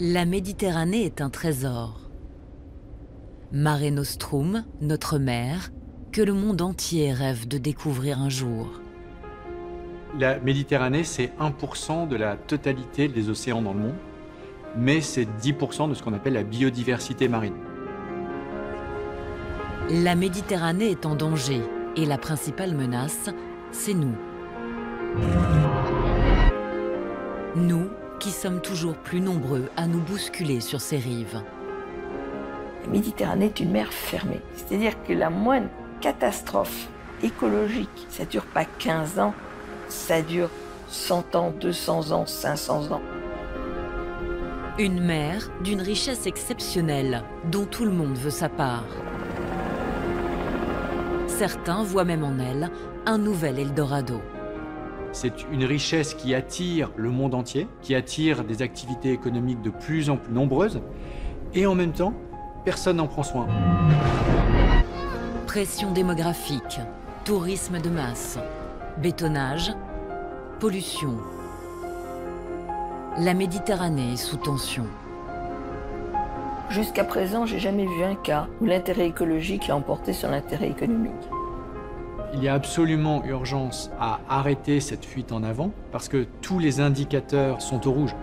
La Méditerranée est un trésor. Mare Nostrum, notre mer, que le monde entier rêve de découvrir un jour. La Méditerranée, c'est 1% de la totalité des océans dans le monde, mais c'est 10% de ce qu'on appelle la biodiversité marine. La Méditerranée est en danger et la principale menace, c'est nous. Nous qui sommes toujours plus nombreux à nous bousculer sur ses rives. La Méditerranée est une mer fermée. C'est-à-dire que la moindre catastrophe écologique, ça ne dure pas 15 ans, ça dure 100 ans, 200 ans, 500 ans. Une mer d'une richesse exceptionnelle dont tout le monde veut sa part. Certains voient même en elle un nouvel Eldorado. C'est une richesse qui attire le monde entier, qui attire des activités économiques de plus en plus nombreuses, et en même temps, personne n'en prend soin. Pression démographique, tourisme de masse, bétonnage, pollution. La Méditerranée est sous tension. Jusqu'à présent, j'ai jamais vu un cas où l'intérêt écologique a emporté sur l'intérêt économique. Il y a absolument urgence à arrêter cette fuite en avant parce que tous les indicateurs sont au rouge.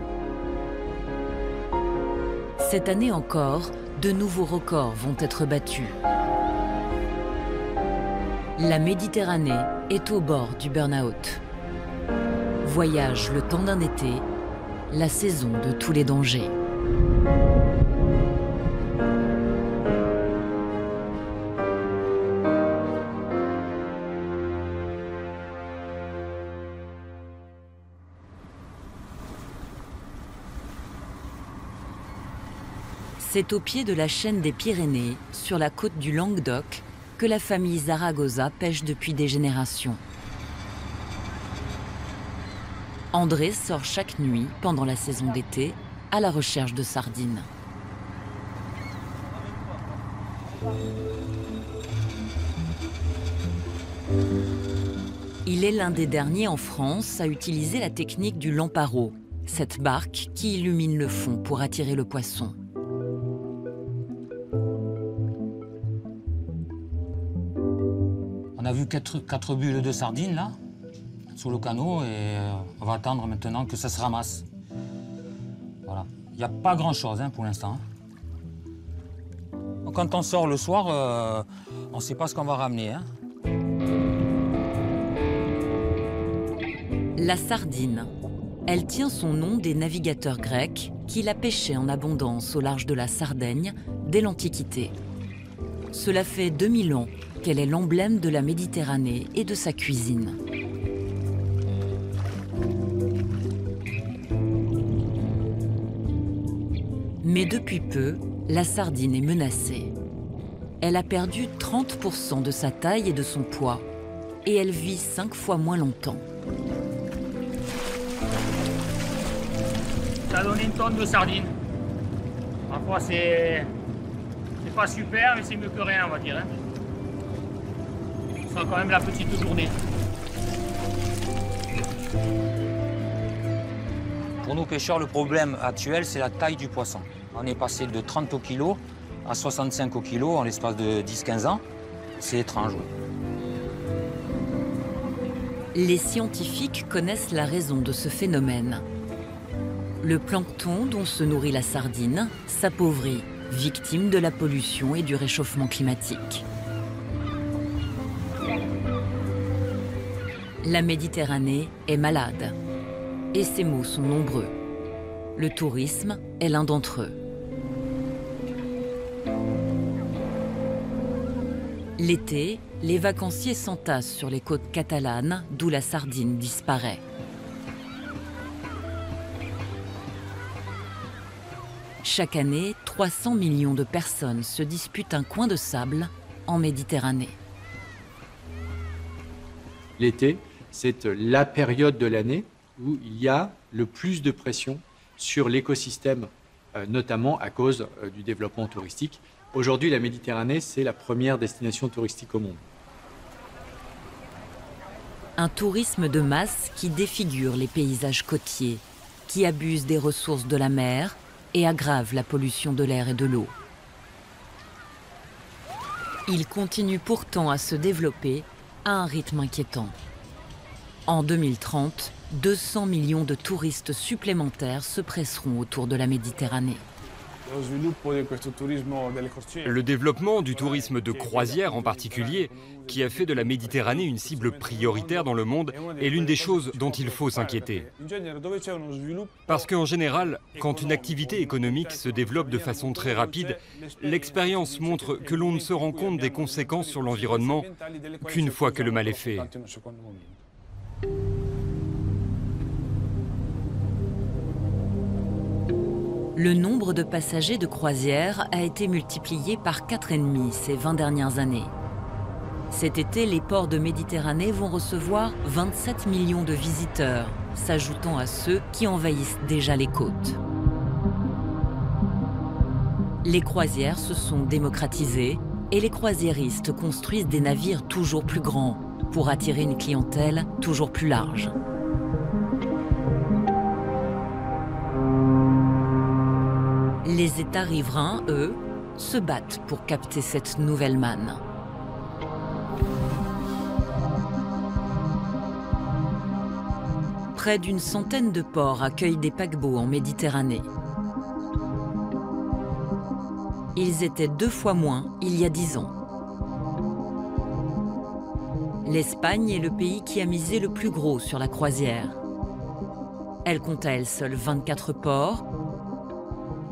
Cette année encore, de nouveaux records vont être battus. La Méditerranée est au bord du burn-out. Voyage le temps d'un été, la saison de tous les dangers. C'est au pied de la chaîne des Pyrénées, sur la côte du Languedoc, que la famille Zaragoza pêche depuis des générations. André sort chaque nuit, pendant la saison d'été, à la recherche de sardines. Il est l'un des derniers en France à utiliser la technique du lamparo, cette barque qui illumine le fond pour attirer le poisson. On a vu quatre bulles de sardines là, sous le canot, et on va attendre maintenant que ça se ramasse. Voilà. Il n'y a pas grand-chose pour l'instant. Quand on sort le soir, on ne sait pas ce qu'on va ramener. La sardine. Elle tient son nom des navigateurs grecs qui la pêchaient en abondance au large de la Sardaigne dès l'Antiquité. Cela fait 2000 ans qu'elle est l'emblème de la Méditerranée et de sa cuisine. Mais depuis peu, la sardine est menacée. Elle a perdu 30% de sa taille et de son poids, et elle vit 5 fois moins longtemps. Ça donne une tonne de sardines. Parfois c'est pas super, mais c'est mieux que rien, on va dire. On sent quand même la petite journée. Pour nous pêcheurs, le problème actuel, c'est la taille du poisson. On est passé de 30 au kilo à 65 au kilo en l'espace de 10-15 ans. C'est étrange. Les scientifiques connaissent la raison de ce phénomène. Le plancton dont se nourrit la sardine s'appauvrit, victime de la pollution et du réchauffement climatique. La Méditerranée est malade. Et ces maux sont nombreux. Le tourisme est l'un d'entre eux. L'été, les vacanciers s'entassent sur les côtes catalanes, d'où la sardine disparaît. Chaque année, 300 millions de personnes se disputent un coin de sable en Méditerranée. L'été, c'est la période de l'année où il y a le plus de pression sur l'écosystème, notamment à cause du développement touristique. Aujourd'hui, la Méditerranée, c'est la première destination touristique au monde. Un tourisme de masse qui défigure les paysages côtiers, qui abuse des ressources de la mer et aggravent la pollution de l'air et de l'eau. Il continue pourtant à se développer à un rythme inquiétant. En 2030, 200 millions de touristes supplémentaires se presseront autour de la Méditerranée. Le développement du tourisme de croisière en particulier, qui a fait de la Méditerranée une cible prioritaire dans le monde, est l'une des choses dont il faut s'inquiéter. Parce qu'en général, quand une activité économique se développe de façon très rapide, l'expérience montre que l'on ne se rend compte des conséquences sur l'environnement qu'une fois que le mal est fait. Le nombre de passagers de croisière a été multiplié par 4,5 ces 20 dernières années. Cet été, les ports de Méditerranée vont recevoir 27 millions de visiteurs, s'ajoutant à ceux qui envahissent déjà les côtes. Les croisières se sont démocratisées et les croisiéristes construisent des navires toujours plus grands pour attirer une clientèle toujours plus large. Les États riverains, eux, se battent pour capter cette nouvelle manne. Près d'une centaine de ports accueillent des paquebots en Méditerranée. Ils étaient 2 fois moins il y a 10 ans. L'Espagne est le pays qui a misé le plus gros sur la croisière. Elle compte à elle seule 24 ports.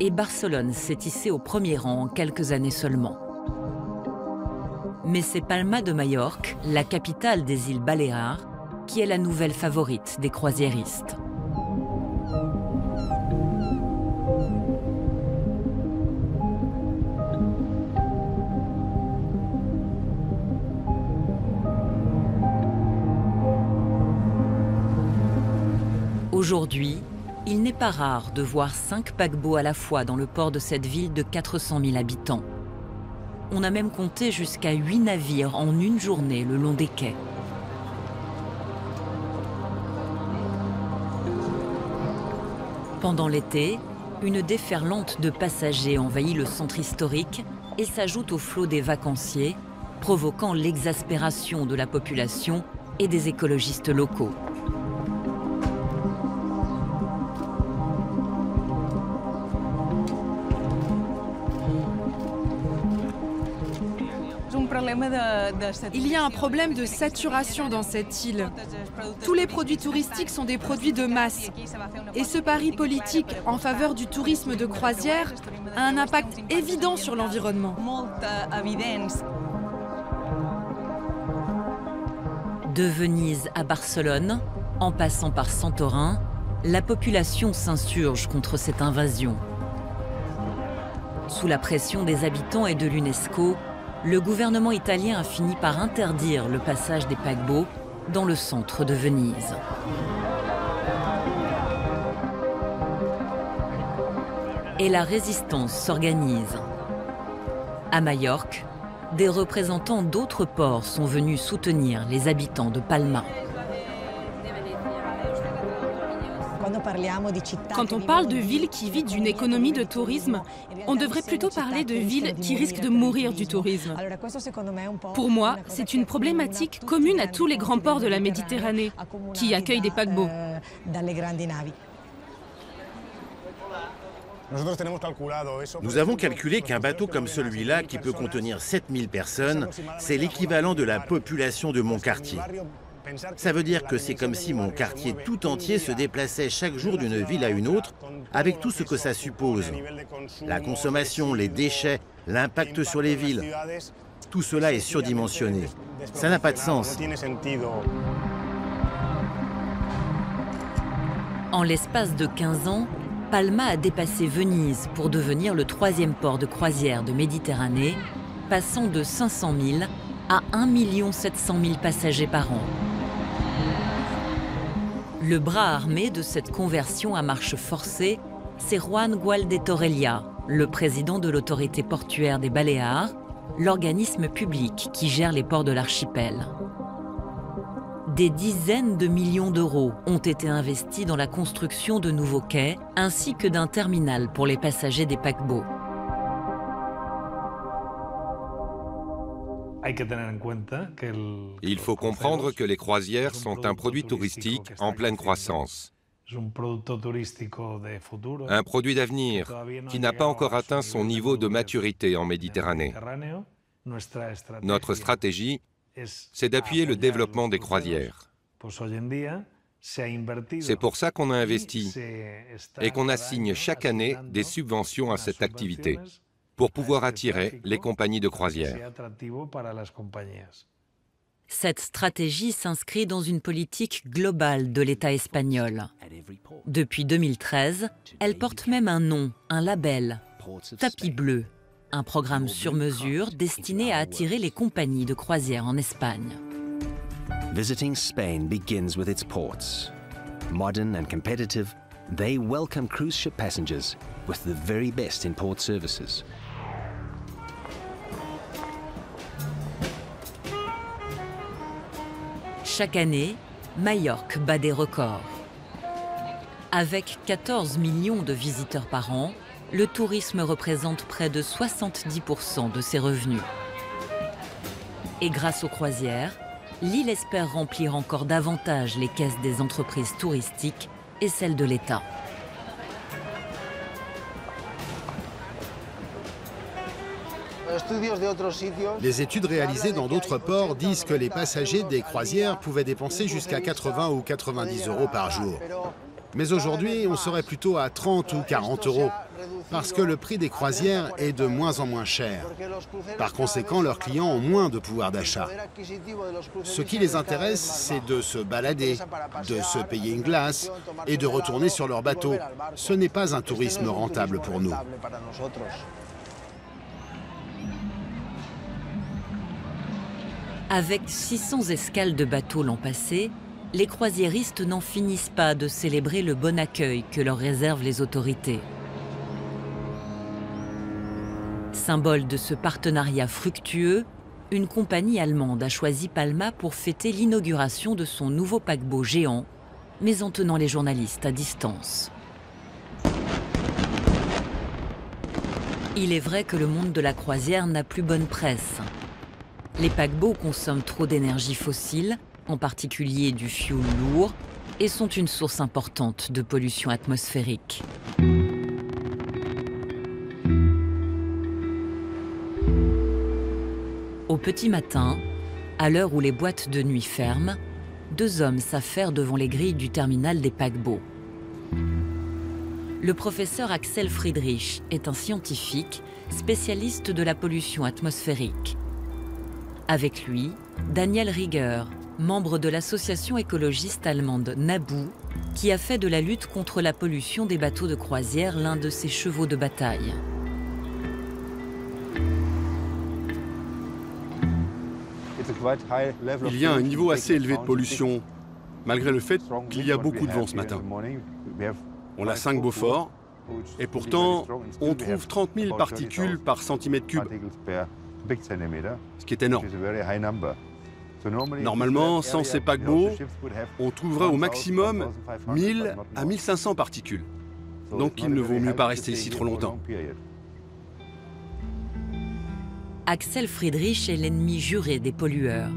Et Barcelone s'est hissée au premier rang en quelques années seulement. Mais c'est Palma de Majorque, la capitale des îles Baléares, qui est la nouvelle favorite des croisiéristes. Aujourd'hui, il n'est pas rare de voir 5 paquebots à la fois dans le port de cette ville de 400 000 habitants. On a même compté jusqu'à 8 navires en une journée le long des quais. Pendant l'été, une déferlante de passagers envahit le centre historique et s'ajoute au flot des vacanciers, provoquant l'exaspération de la population et des écologistes locaux. Il y a un problème de saturation dans cette île. Tous les produits touristiques sont des produits de masse. Et ce pari politique en faveur du tourisme de croisière a un impact évident sur l'environnement. De Venise à Barcelone, en passant par Santorin, la population s'insurge contre cette invasion. Sous la pression des habitants et de l'UNESCO, le gouvernement italien a fini par interdire le passage des paquebots dans le centre de Venise. Et la résistance s'organise. À Majorque, des représentants d'autres ports sont venus soutenir les habitants de Palma. Quand on parle de villes qui vivent d'une économie de tourisme, on devrait plutôt parler de villes qui risquent de mourir du tourisme. Pour moi, c'est une problématique commune à tous les grands ports de la Méditerranée, qui accueillent des paquebots. Nous avons calculé qu'un bateau comme celui-là, qui peut contenir 7000 personnes, c'est l'équivalent de la population de mon quartier. Ça veut dire que c'est comme si mon quartier tout entier se déplaçait chaque jour d'une ville à une autre, avec tout ce que ça suppose. La consommation, les déchets, l'impact sur les villes, tout cela est surdimensionné. Ça n'a pas de sens. En l'espace de 15 ans, Palma a dépassé Venise pour devenir le 3e port de croisière de Méditerranée, passant de 500 000 à 1 700 000 passagers par an. Le bras armé de cette conversion à marche forcée, c'est Juan Gual de Torrella, le président de l'autorité portuaire des Baléares, l'organisme public qui gère les ports de l'archipel. Des dizaines de millions d'euros ont été investis dans la construction de nouveaux quais ainsi que d'un terminal pour les passagers des paquebots. Il faut comprendre que les croisières sont un produit touristique en pleine croissance. Un produit d'avenir qui n'a pas encore atteint son niveau de maturité en Méditerranée. Notre stratégie, c'est d'appuyer le développement des croisières. C'est pour ça qu'on a investi et qu'on assigne chaque année des subventions à cette activité, pour pouvoir attirer les compagnies de croisière. Cette stratégie s'inscrit dans une politique globale de l'État espagnol. Depuis 2013, elle porte même un nom, un label, Tapis Bleu, un programme sur mesure destiné à attirer les compagnies de croisière en Espagne. Visiting Spain begins with its ports. Modern and competitive, they welcome cruise ship passengers with the very best in port services. Chaque année, Majorque bat des records. Avec 14 millions de visiteurs par an, le tourisme représente près de 70% de ses revenus. Et grâce aux croisières, l'île espère remplir encore davantage les caisses des entreprises touristiques et celles de l'État. Les études réalisées dans d'autres ports disent que les passagers des croisières pouvaient dépenser jusqu'à 80 ou 90 euros par jour. Mais aujourd'hui, on serait plutôt à 30 ou 40 euros, parce que le prix des croisières est de moins en moins cher. Par conséquent, leurs clients ont moins de pouvoir d'achat. Ce qui les intéresse, c'est de se balader, de se payer une glace et de retourner sur leur bateau. Ce n'est pas un tourisme rentable pour nous. Avec 600 escales de bateaux l'an passé, les croisiéristes n'en finissent pas de célébrer le bon accueil que leur réservent les autorités. Symbole de ce partenariat fructueux, une compagnie allemande a choisi Palma pour fêter l'inauguration de son nouveau paquebot géant, mais en tenant les journalistes à distance. Il est vrai que le monde de la croisière n'a plus bonne presse. Les paquebots consomment trop d'énergie fossile, en particulier du fioul lourd, et sont une source importante de pollution atmosphérique. Au petit matin, à l'heure où les boîtes de nuit ferment, deux hommes s'affairent devant les grilles du terminal des paquebots. Le professeur Axel Friedrich est un scientifique spécialiste de la pollution atmosphérique. Avec lui, Daniel Rieger, membre de l'association écologiste allemande NABU, qui a fait de la lutte contre la pollution des bateaux de croisière l'un de ses chevaux de bataille. Il y a un niveau assez élevé de pollution, malgré le fait qu'il y a beaucoup de vent ce matin. On a 5 Beaufort, et pourtant, on trouve 30 000 particules par centimètre cube, ce qui est énorme. Normalement, sans ces paquebots, on trouverait au maximum 1000 à 1500 particules. Donc il ne vaut mieux pas rester ici trop longtemps. Axel Friedrich est l'ennemi juré des pollueurs.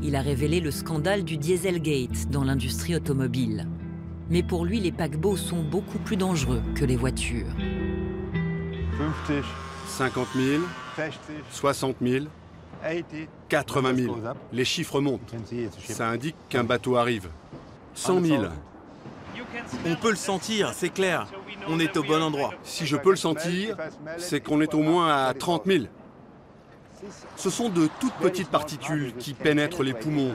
Il a révélé le scandale du Dieselgate dans l'industrie automobile. Mais pour lui, les paquebots sont beaucoup plus dangereux que les voitures. 50 000, 60 000, 80 000. Les chiffres montent. Ça indique qu'un bateau arrive. 100 000. On peut le sentir, c'est clair. On est au bon endroit. Si je peux le sentir, c'est qu'on est au moins à 30 000. Ce sont de toutes petites particules qui pénètrent les poumons,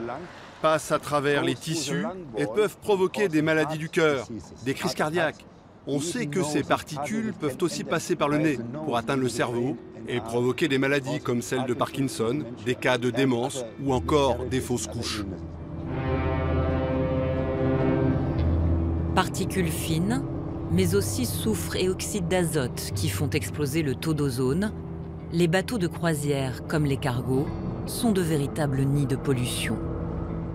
passent à travers les tissus et peuvent provoquer des maladies du cœur, des crises cardiaques. On sait que ces particules peuvent aussi passer par le nez pour atteindre le cerveau et provoquer des maladies comme celle de Parkinson, des cas de démence ou encore des fausses couches. Particules fines, mais aussi soufre et oxyde d'azote qui font exploser le taux d'ozone, les bateaux de croisière, comme les cargos, sont de véritables nids de pollution.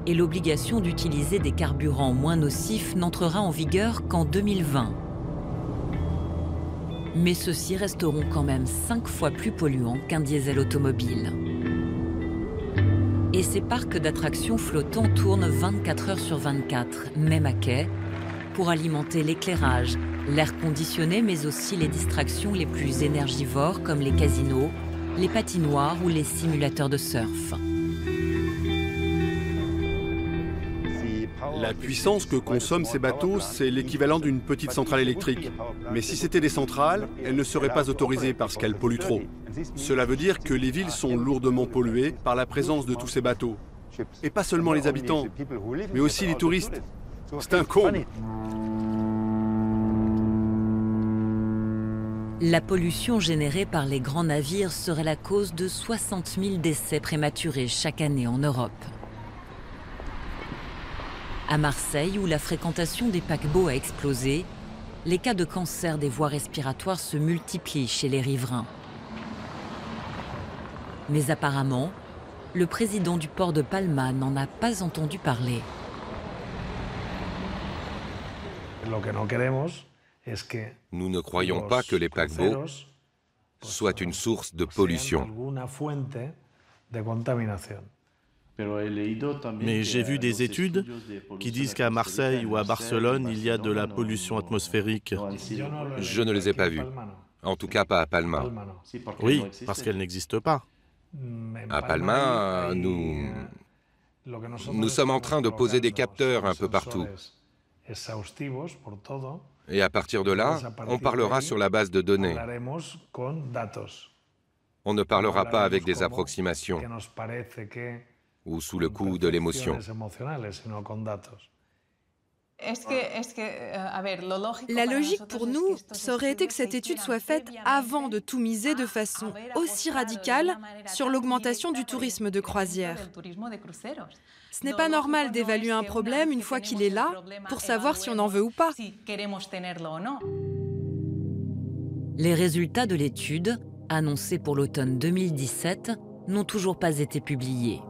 et l'obligation d'utiliser des carburants moins nocifs n'entrera en vigueur qu'en 2020. Mais ceux-ci resteront quand même 5 fois plus polluants qu'un diesel automobile. Et ces parcs d'attractions flottants tournent 24 heures sur 24, même à quai, pour alimenter l'éclairage, l'air conditionné, mais aussi les distractions les plus énergivores comme les casinos, les patinoires ou les simulateurs de surf. La puissance que consomment ces bateaux, c'est l'équivalent d'une petite centrale électrique. Mais si c'était des centrales, elles ne seraient pas autorisées parce qu'elles polluent trop. Cela veut dire que les villes sont lourdement polluées par la présence de tous ces bateaux. Et pas seulement les habitants, mais aussi les touristes. C'est un comble. La pollution générée par les grands navires serait la cause de 60 000 décès prématurés chaque année en Europe. À Marseille, où la fréquentation des paquebots a explosé, les cas de cancer des voies respiratoires se multiplient chez les riverains. Mais apparemment, le président du port de Palma n'en a pas entendu parler. Nous ne croyons pas que les paquebots soient une source de pollution. Mais j'ai vu des études qui disent qu'à Marseille ou à Barcelone, il y a de la pollution atmosphérique. Je ne les ai pas vues. En tout cas, pas à Palma. Oui, parce qu'elle n'existe pas. À Palma, nous sommes en train de poser des capteurs un peu partout. Et à partir de là, on parlera sur la base de données. On ne parlera pas avec des approximations ou sous le coup de l'émotion. La logique pour nous, ça aurait été que cette étude soit faite avant de tout miser de façon aussi radicale sur l'augmentation du tourisme de croisière. Ce n'est pas normal d'évaluer un problème une fois qu'il est là pour savoir si on en veut ou pas. Les résultats de l'étude, annoncés pour l'automne 2017, n'ont toujours pas été publiés.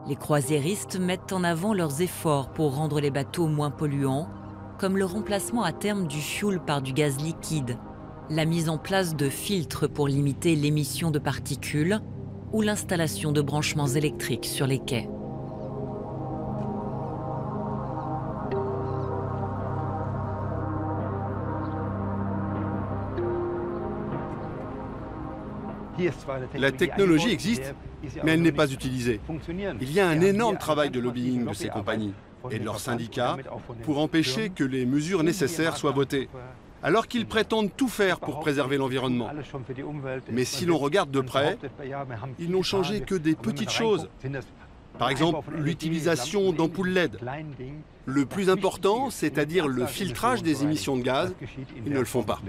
Les croisiéristes mettent en avant leurs efforts pour rendre les bateaux moins polluants, comme le remplacement à terme du fioul par du gaz liquide, la mise en place de filtres pour limiter l'émission de particules ou l'installation de branchements électriques sur les quais. La technologie existe, mais elle n'est pas utilisée. Il y a un énorme travail de lobbying de ces compagnies et de leurs syndicats pour empêcher que les mesures nécessaires soient votées, alors qu'ils prétendent tout faire pour préserver l'environnement. Mais si l'on regarde de près, ils n'ont changé que des petites choses. Par exemple, l'utilisation d'ampoules LED. Le plus important, c'est-à-dire le filtrage des émissions de gaz, ils ne le font pas.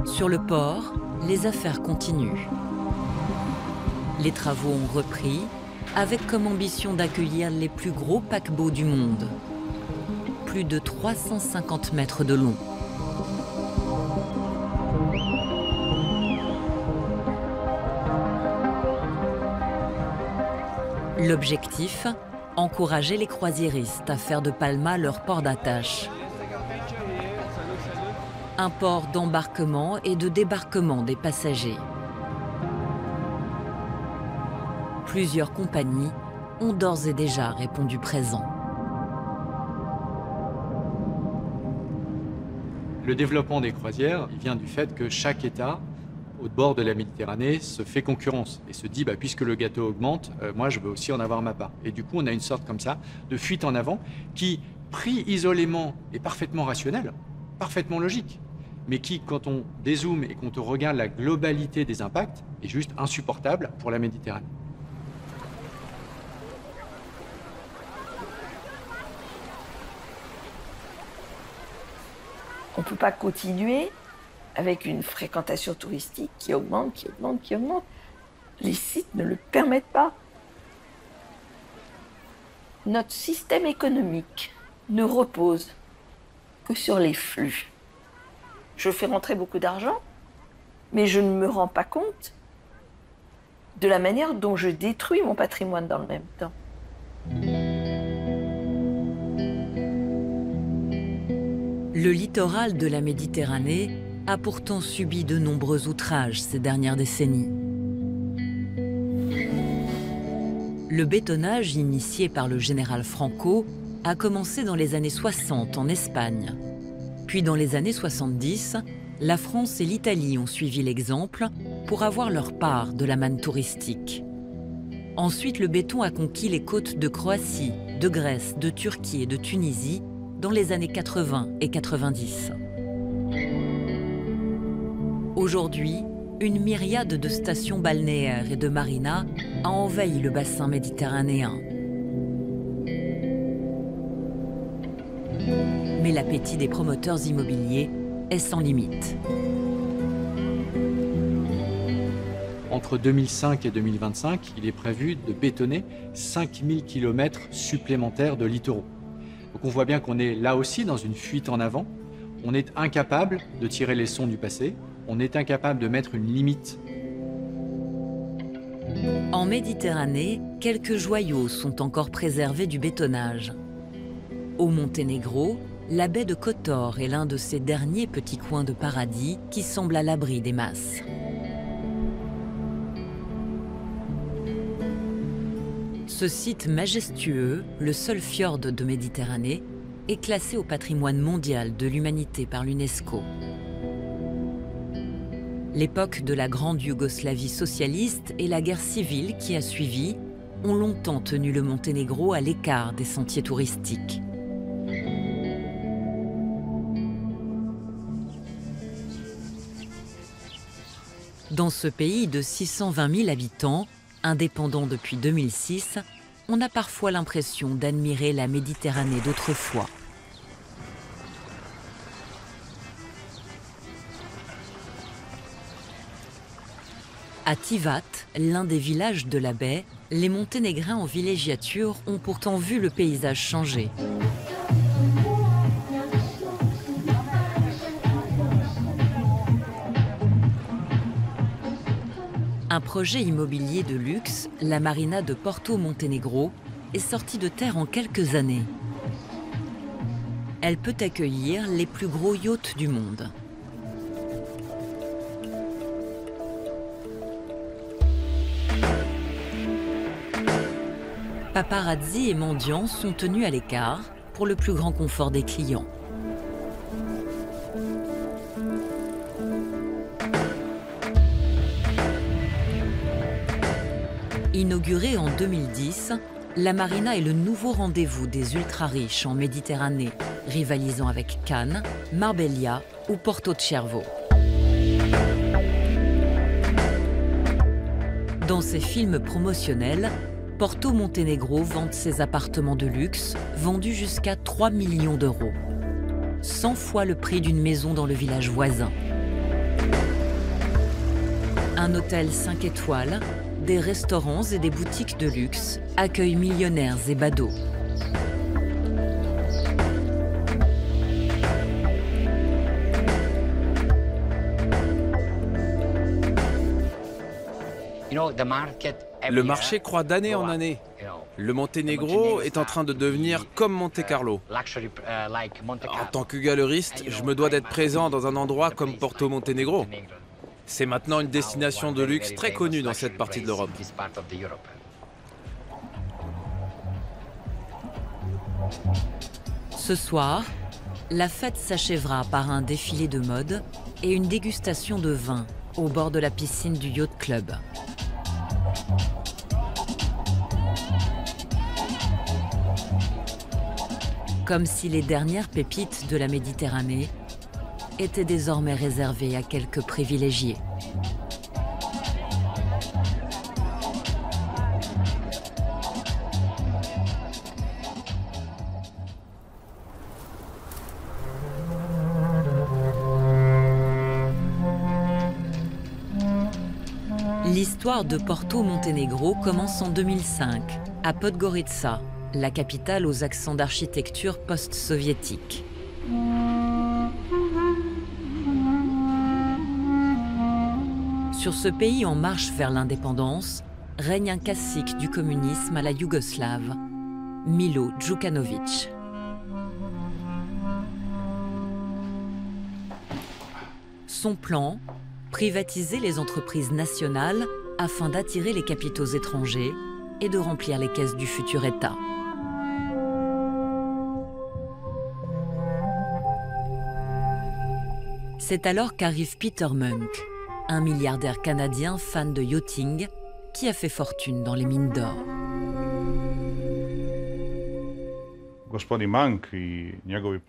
Sur le port, les affaires continuent. Les travaux ont repris, avec comme ambition d'accueillir les plus gros paquebots du monde. Plus de 350 mètres de long. L'objectif, encourager les croisiéristes à faire de Palma leur port d'attache. Un port d'embarquement et de débarquement des passagers. Plusieurs compagnies ont d'ores et déjà répondu présent. Le développement des croisières, il vient du fait que chaque État, au bord de la Méditerranée, se fait concurrence et se dit, puisque le gâteau augmente, moi je veux aussi en avoir ma part. Et du coup, on a une sorte comme ça de fuite en avant qui, pris isolément, est parfaitement rationnel, parfaitement logique, mais qui, quand on dézoome et quand on regarde la globalité des impacts, est juste insupportable pour la Méditerranée. On ne peut pas continuer avec une fréquentation touristique qui augmente, qui augmente, qui augmente. Les sites ne le permettent pas. Notre système économique ne repose que sur les flux. Je fais rentrer beaucoup d'argent, mais je ne me rends pas compte de la manière dont je détruis mon patrimoine dans le même temps. Le littoral de la Méditerranée a pourtant subi de nombreux outrages ces dernières décennies. Le bétonnage initié par le général Franco a commencé dans les années 60 en Espagne. Puis dans les années 70, la France et l'Italie ont suivi l'exemple pour avoir leur part de la manne touristique. Ensuite, le béton a conquis les côtes de Croatie, de Grèce, de Turquie et de Tunisie dans les années 80 et 90. Aujourd'hui, une myriade de stations balnéaires et de marinas a envahi le bassin méditerranéen. Mais l'appétit des promoteurs immobiliers est sans limite. Entre 2005 et 2025, il est prévu de bétonner 5000 km supplémentaires de littoraux. Donc on voit bien qu'on est là aussi dans une fuite en avant. On est incapable de tirer les leçons du passé. On est incapable de mettre une limite. En Méditerranée, quelques joyaux sont encore préservés du bétonnage. Au Monténégro, la baie de Kotor est l'un de ces derniers petits coins de paradis qui semblent à l'abri des masses. Ce site majestueux, le seul fjord de Méditerranée, est classé au patrimoine mondial de l'humanité par l'UNESCO. L'époque de la grande Yougoslavie socialiste et la guerre civile qui a suivi ont longtemps tenu le Monténégro à l'écart des sentiers touristiques. Dans ce pays de 620 000 habitants, indépendant depuis 2006, on a parfois l'impression d'admirer la Méditerranée d'autrefois. À Tivat, l'un des villages de la baie, les Monténégrins en villégiature ont pourtant vu le paysage changer. Un projet immobilier de luxe, la marina de Porto Monténégro, est sorti de terre en quelques années. Elle peut accueillir les plus gros yachts du monde. Paparazzi et mendiants sont tenus à l'écart pour le plus grand confort des clients. Inaugurée en 2010, la marina est le nouveau rendez-vous des ultra-riches en Méditerranée, rivalisant avec Cannes, Marbella ou Porto de Cervo. Dans ses films promotionnels, Porto Monténégro vante ses appartements de luxe, vendus jusqu'à 3 millions d'euros. 100 fois le prix d'une maison dans le village voisin. Un hôtel 5 étoiles, des restaurants et des boutiques de luxe accueillent millionnaires et badauds. Le marché croît d'année en année. Le Monténégro est en train de devenir comme Monte-Carlo. En tant que galeriste, je me dois d'être présent dans un endroit comme Porto Monténégro. C'est maintenant une destination de luxe très connue dans cette partie de l'Europe. Ce soir, la fête s'achèvera par un défilé de mode et une dégustation de vin au bord de la piscine du Yacht Club. Comme si les dernières pépites de la Méditerranée étaient désormais réservées à quelques privilégiés. L'histoire de Porto Monténégro commence en 2005, à Podgorica, la capitale aux accents d'architecture post-soviétique. Sur ce pays en marche vers l'indépendance, règne un cacique du communisme à la yougoslave, Milo Djukanovic. Son plan, privatiser les entreprises nationales afin d'attirer les capitaux étrangers et de remplir les caisses du futur État. C'est alors qu'arrive Peter Munk, un milliardaire canadien fan de yachting qui a fait fortune dans les mines d'or.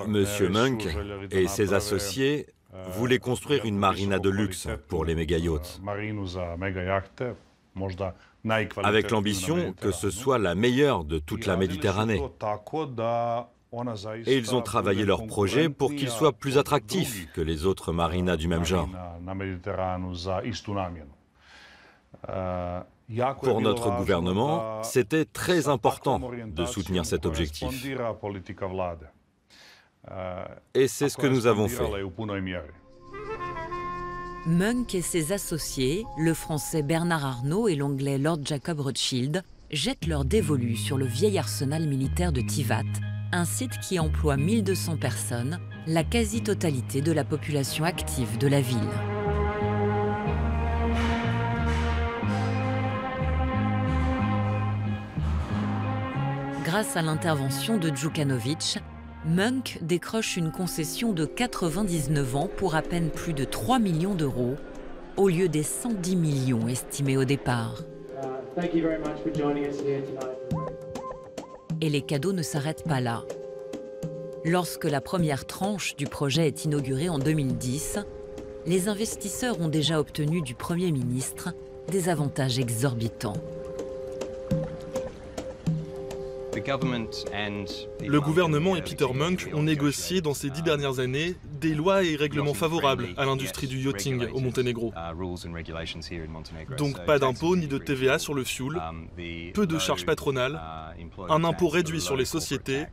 Monsieur Munk et ses associés voulaient construire une marina de luxe pour les méga-yachts, avec l'ambition que ce soit la meilleure de toute la Méditerranée. Et ils ont travaillé leur projet pour qu'il soit plus attractif que les autres marinas du même genre. Pour notre gouvernement, c'était très important de soutenir cet objectif. Et c'est ce que nous avons fait. Munk et ses associés, le français Bernard Arnault et l'anglais Lord Jacob Rothschild, jettent leur dévolu sur le vieil arsenal militaire de Tivat, un site qui emploie 1200 personnes, la quasi-totalité de la population active de la ville. Grâce à l'intervention de Djukanovic, Munk décroche une concession de 99 ans pour à peine plus de 3 millions d'euros, au lieu des 110 millions estimés au départ. Et les cadeaux ne s'arrêtent pas là. Lorsque la première tranche du projet est inaugurée en 2010, les investisseurs ont déjà obtenu du Premier ministre des avantages exorbitants. Le gouvernement et Peter Munk ont négocié dans ces 10 dernières années des lois et règlements favorables à l'industrie du yachting au Monténégro. Donc pas d'impôts ni de TVA sur le fioul, peu de charges patronales, un impôt réduit sur les sociétés,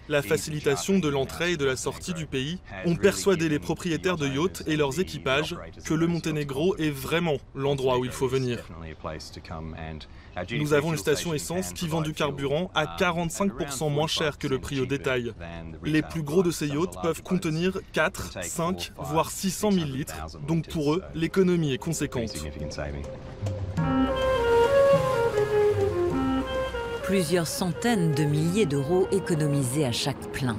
la facilitation de l'entrée et de la sortie du pays ont persuadé les propriétaires de yachts et leurs équipages que le Monténégro est vraiment l'endroit où il faut venir. Nous avons une station essence qui vend du carburant à 45% moins cher que le prix au détail. Les plus gros de ces yachts peuvent contenir 4, 5, voire 600 000 litres, donc pour eux, l'économie est conséquente. Plusieurs centaines de milliers d'euros économisés à chaque plein.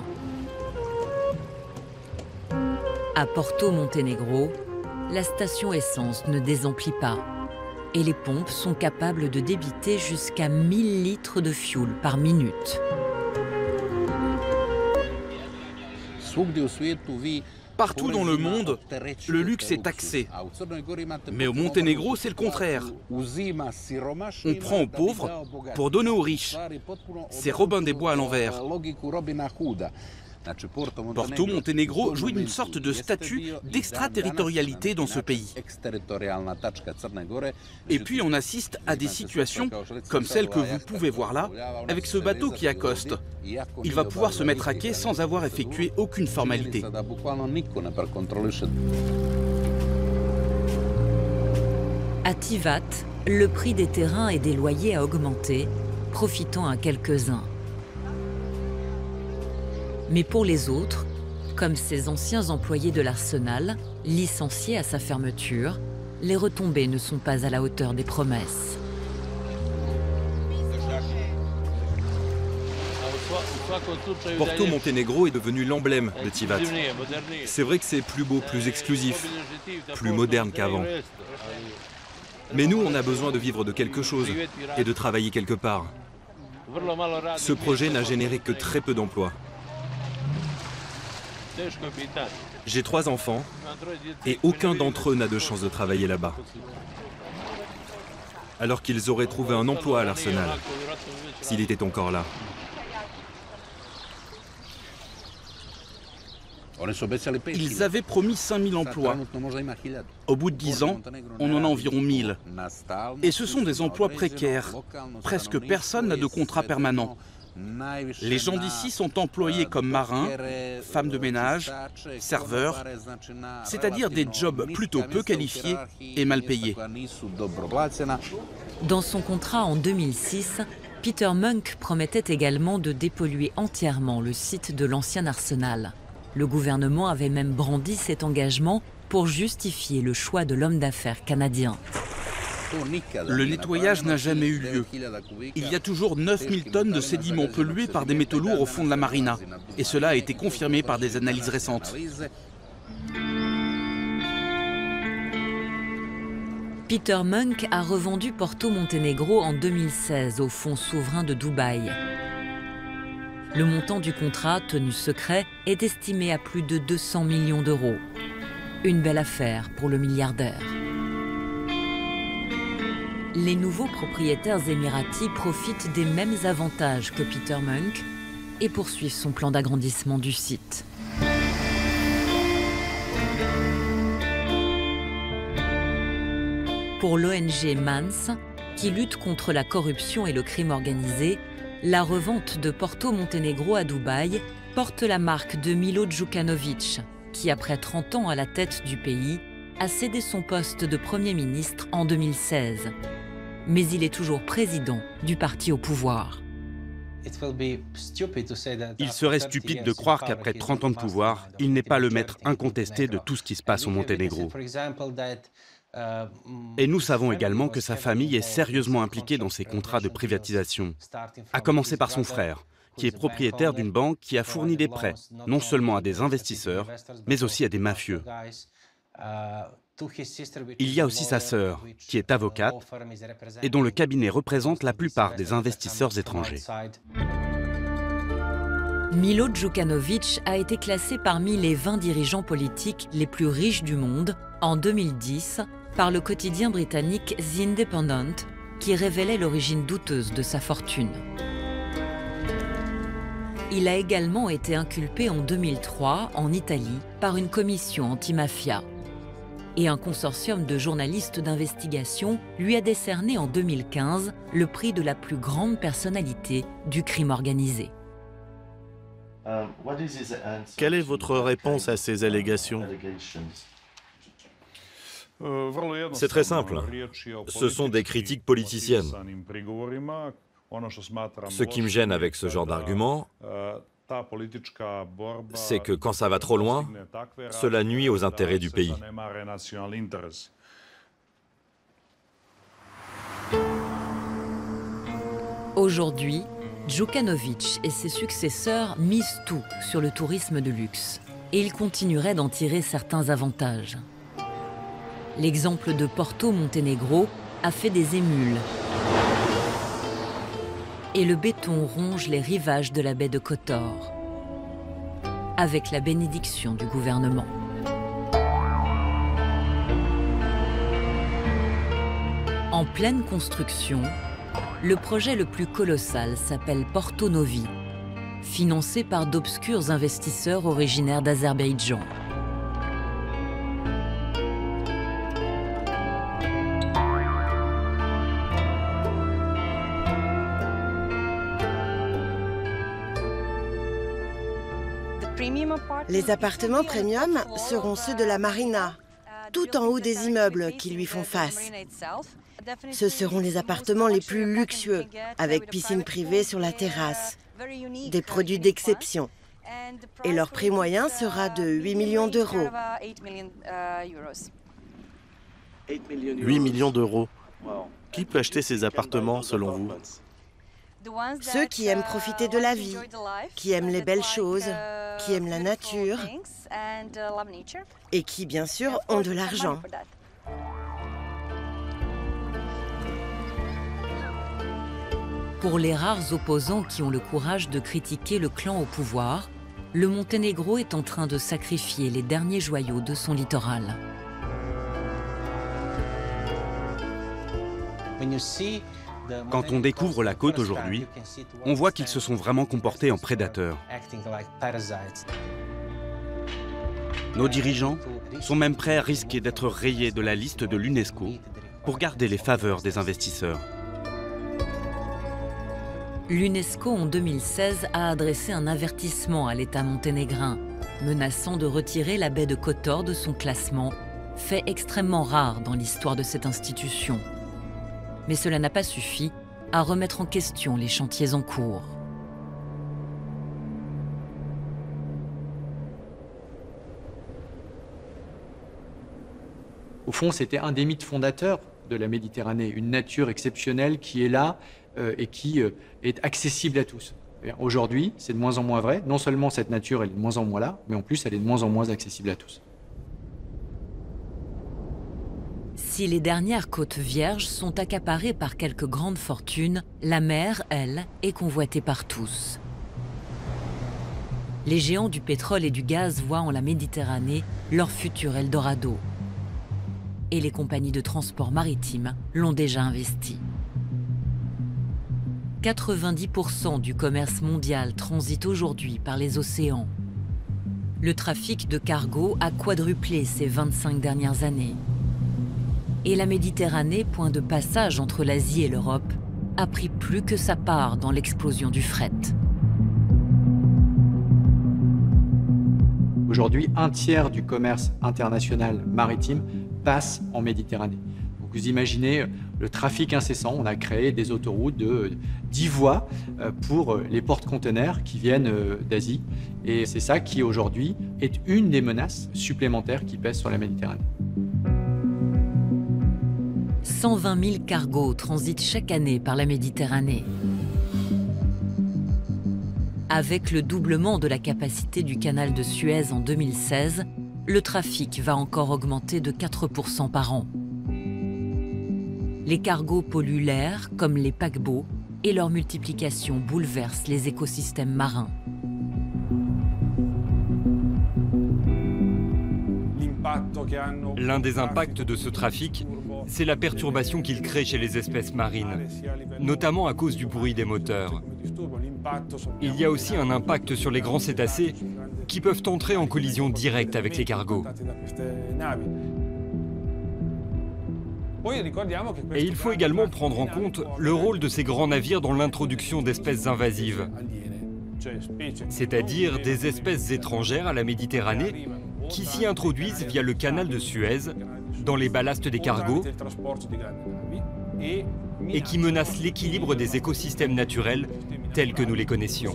À Porto Monténégro, la station essence ne désemplit pas. Et les pompes sont capables de débiter jusqu'à 1000 litres de fioul par minute. Partout dans le monde, le luxe est taxé. Mais au Monténégro, c'est le contraire. On prend aux pauvres pour donner aux riches. C'est Robin des Bois à l'envers. Porto Monténégro jouit d'une sorte de statut d'extraterritorialité dans ce pays. Et puis on assiste à des situations comme celle que vous pouvez voir là, avec ce bateau qui accoste. Il va pouvoir se mettre à quai sans avoir effectué aucune formalité. À Tivat, le prix des terrains et des loyers a augmenté, profitant à quelques-uns. Mais pour les autres, comme ces anciens employés de l'Arsenal, licenciés à sa fermeture, les retombées ne sont pas à la hauteur des promesses. Porto Monténégro est devenu l'emblème de Tivat. C'est vrai que c'est plus beau, plus exclusif, plus moderne qu'avant. Mais nous, on a besoin de vivre de quelque chose et de travailler quelque part. Ce projet n'a généré que très peu d'emplois. J'ai 3 enfants et aucun d'entre eux n'a de chance de travailler là-bas. Alors qu'ils auraient trouvé un emploi à l'Arsenal, s'il était encore là. Ils avaient promis 5000 emplois. Au bout de 10 ans, on en a environ 1000. Et ce sont des emplois précaires. Presque personne n'a de contrat permanent. Les gens d'ici sont employés comme marins, femmes de ménage, serveurs, c'est-à-dire des jobs plutôt peu qualifiés et mal payés. Dans son contrat en 2006, Peter Munk promettait également de dépolluer entièrement le site de l'ancien arsenal. Le gouvernement avait même brandi cet engagement pour justifier le choix de l'homme d'affaires canadien. Le nettoyage n'a jamais eu lieu. Il y a toujours 9000 tonnes de sédiments pollués par des métaux lourds au fond de la marina. Et cela a été confirmé par des analyses récentes. Peter Munk a revendu Porto Montenegro en 2016 au Fonds souverain de Dubaï. Le montant du contrat, tenu secret, est estimé à plus de 200 millions d'euros. Une belle affaire pour le milliardaire. Les nouveaux propriétaires émiratis profitent des mêmes avantages que Peter Munk et poursuivent son plan d'agrandissement du site. Pour l'ONG MANS, qui lutte contre la corruption et le crime organisé, la revente de Porto Montenegro à Dubaï porte la marque de Milo Djukanovic, qui après 30 ans à la tête du pays, a cédé son poste de Premier ministre en 2016. Mais il est toujours président du parti au pouvoir. Il serait stupide de croire qu'après 30 ans de pouvoir, il n'est pas le maître incontesté de tout ce qui se passe au Monténégro. Et nous savons également que sa famille est sérieusement impliquée dans ces contrats de privatisation, à commencer par son frère, qui est propriétaire d'une banque qui a fourni des prêts, non seulement à des investisseurs, mais aussi à des mafieux. Il y a aussi sa sœur, qui est avocate, et dont le cabinet représente la plupart des investisseurs étrangers. Milo Djukanovic a été classé parmi les 20 dirigeants politiques les plus riches du monde en 2010 par le quotidien britannique The Independent, qui révélait l'origine douteuse de sa fortune. Il a également été inculpé en 2003 en Italie par une commission anti-mafia. Et un consortium de journalistes d'investigation lui a décerné en 2015 le prix de la plus grande personnalité du crime organisé. Quelle est votre réponse à ces allégations? C'est très simple. Ce sont des critiques politiciennes. Ce qui me gêne avec ce genre d'argument, c'est que quand ça va trop loin, cela nuit aux intérêts du pays. Aujourd'hui, Djukanovic et ses successeurs misent tout sur le tourisme de luxe. Et ils continueraient d'en tirer certains avantages. L'exemple de Porto Montenegro a fait des émules. Et le béton ronge les rivages de la baie de Kotor, avec la bénédiction du gouvernement. En pleine construction, le projet le plus colossal s'appelle Porto Novi, financé par d'obscurs investisseurs originaires d'Azerbaïdjan. Les appartements premium seront ceux de la marina, tout en haut des immeubles qui lui font face. Ce seront les appartements les plus luxueux, avec piscine privée sur la terrasse, des produits d'exception. Et leur prix moyen sera de 8 millions d'euros. 8 millions d'euros. Qui peut acheter ces appartements, selon vous? Ceux qui aiment profiter de la vie, qui aiment les belles choses, qui aiment la nature et qui, bien sûr, ont de l'argent. Pour les rares opposants qui ont le courage de critiquer le clan au pouvoir, le Monténégro est en train de sacrifier les derniers joyaux de son littoral. Quand on découvre la côte aujourd'hui, on voit qu'ils se sont vraiment comportés en prédateurs. Nos dirigeants sont même prêts à risquer d'être rayés de la liste de l'UNESCO pour garder les faveurs des investisseurs. l'UNESCO en 2016 a adressé un avertissement à l'État monténégrin, menaçant de retirer la baie de Kotor de son classement, fait extrêmement rare dans l'histoire de cette institution. Mais cela n'a pas suffi à remettre en question les chantiers en cours. Au fond, c'était un des mythes fondateurs de la Méditerranée, une nature exceptionnelle qui est là et qui est accessible à tous. Aujourd'hui, c'est de moins en moins vrai. Non seulement cette nature elle est de moins en moins là, mais en plus elle est de moins en moins accessible à tous. Si les dernières côtes vierges sont accaparées par quelques grandes fortunes, la mer, elle, est convoitée par tous. Les géants du pétrole et du gaz voient en la Méditerranée leur futur Eldorado. Et les compagnies de transport maritime l'ont déjà investi. 90% du commerce mondial transite aujourd'hui par les océans. Le trafic de cargo a quadruplé ces 25 dernières années. Et la Méditerranée, point de passage entre l'Asie et l'Europe, a pris plus que sa part dans l'explosion du fret. Aujourd'hui, un tiers du commerce international maritime passe en Méditerranée. Donc vous imaginez le trafic incessant. On a créé des autoroutes de 10 voies pour les porte-conteneurs qui viennent d'Asie. Et c'est ça qui, aujourd'hui, est une des menaces supplémentaires qui pèsent sur la Méditerranée. 120 000 cargos transitent chaque année par la Méditerranée. Avec le doublement de la capacité du canal de Suez en 2016, le trafic va encore augmenter de 4% par an. Les cargos polluent l'air, comme les paquebots, et leur multiplication bouleverse les écosystèmes marins. L'un des impacts de ce trafic, c'est la perturbation qu'il crée chez les espèces marines, notamment à cause du bruit des moteurs. Il y a aussi un impact sur les grands cétacés qui peuvent entrer en collision directe avec les cargos. Et il faut également prendre en compte le rôle de ces grands navires dans l'introduction d'espèces invasives, c'est-à-dire des espèces étrangères à la Méditerranée qui s'y introduisent via le canal de Suez, dans les ballasts des cargos, et qui menacent l'équilibre des écosystèmes naturels tels que nous les connaissions.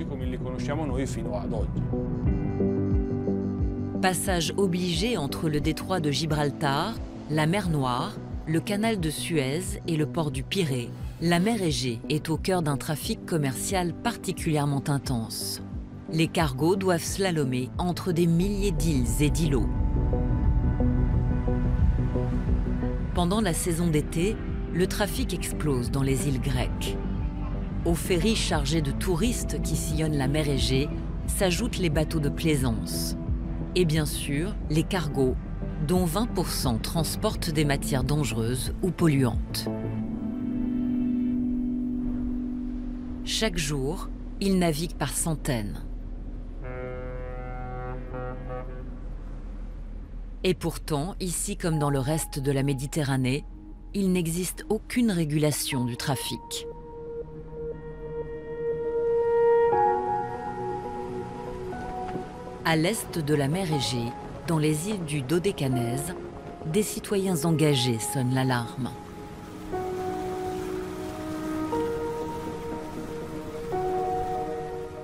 Passage obligé entre le détroit de Gibraltar, la mer Noire, le canal de Suez et le port du Pirée, la mer Égée est au cœur d'un trafic commercial particulièrement intense. Les cargos doivent slalomer entre des milliers d'îles et d'îlots. Pendant la saison d'été, le trafic explose dans les îles grecques. Aux ferries chargés de touristes qui sillonnent la mer Égée s'ajoutent les bateaux de plaisance. Et bien sûr, les cargos, dont 20% transportent des matières dangereuses ou polluantes. Chaque jour, ils naviguent par centaines. Et pourtant, ici comme dans le reste de la Méditerranée, il n'existe aucune régulation du trafic. À l'est de la mer Égée, dans les îles du Dodécanèse, des citoyens engagés sonnent l'alarme.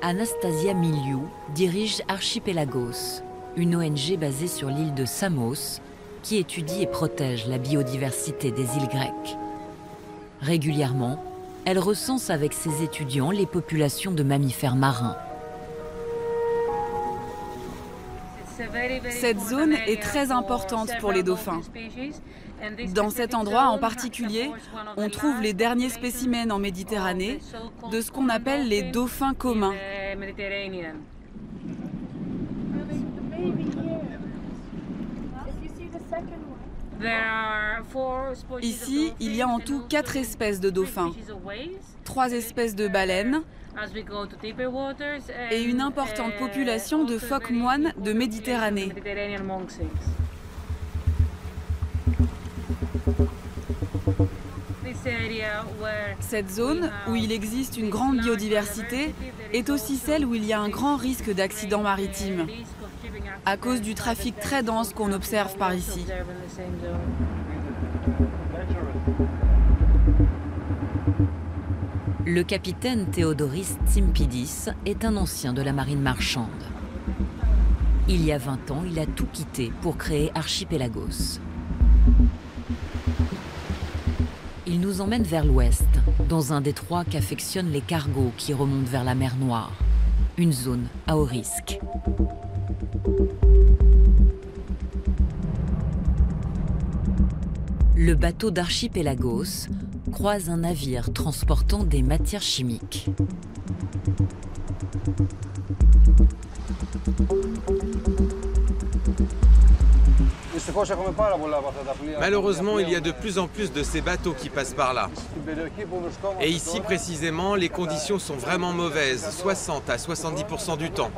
Anastasia Miliou dirige Archipelagos, une ONG basée sur l'île de Samos, qui étudie et protège la biodiversité des îles grecques. Régulièrement, elle recense avec ses étudiants les populations de mammifères marins. Cette zone est très importante pour les dauphins. Dans cet endroit en particulier, on trouve les derniers spécimens en Méditerranée de ce qu'on appelle les dauphins communs. Ici, il y a en tout 4 espèces de dauphins, 3 espèces de baleines et une importante population de phoques moines de Méditerranée. Cette zone, où il existe une grande biodiversité, est aussi celle où il y a un grand risque d'accident maritime, à cause du trafic très dense qu'on observe par ici. Le capitaine Theodoris Tsimpidis est un ancien de la marine marchande. Il y a 20 ans, il a tout quitté pour créer Archipelagos. Il nous emmène vers l'ouest, dans un détroit qu'affectionnent les cargos qui remontent vers la mer Noire, une zone à haut risque. Le bateau d'Archipelagos croise un navire transportant des matières chimiques. Malheureusement, il y a de plus en plus de ces bateaux qui passent par là. Et ici, précisément, les conditions sont vraiment mauvaises, 60 à 70% du temps.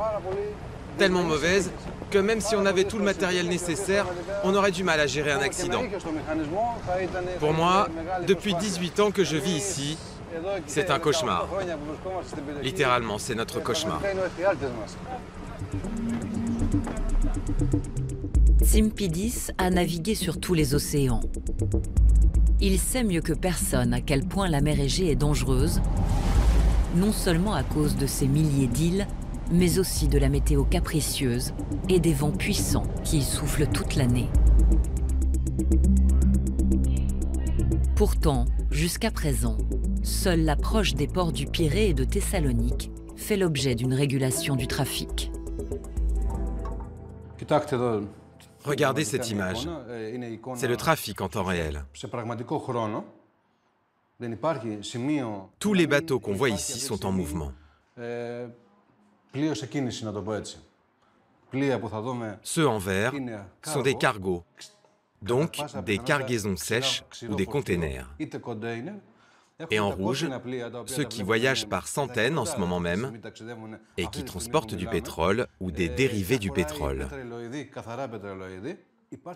Tellement mauvaises que même si on avait tout le matériel nécessaire, on aurait du mal à gérer un accident. Pour moi, depuis 18 ans que je vis ici, c'est un cauchemar. Littéralement, c'est notre cauchemar. Tsimpidis a navigué sur tous les océans. Il sait mieux que personne à quel point la mer Égée est dangereuse, non seulement à cause de ses milliers d'îles, mais aussi de la météo capricieuse et des vents puissants qui y soufflent toute l'année. Pourtant, jusqu'à présent, seule l'approche des ports du Pirée et de Thessalonique fait l'objet d'une régulation du trafic. Regardez cette image. C'est le trafic en temps réel. Tous les bateaux qu'on voit ici sont en mouvement. Ceux en vert sont des cargos, donc des cargaisons sèches ou des containers. Et en rouge, ceux qui voyagent par centaines en ce moment même et qui transportent du pétrole ou des dérivés du pétrole.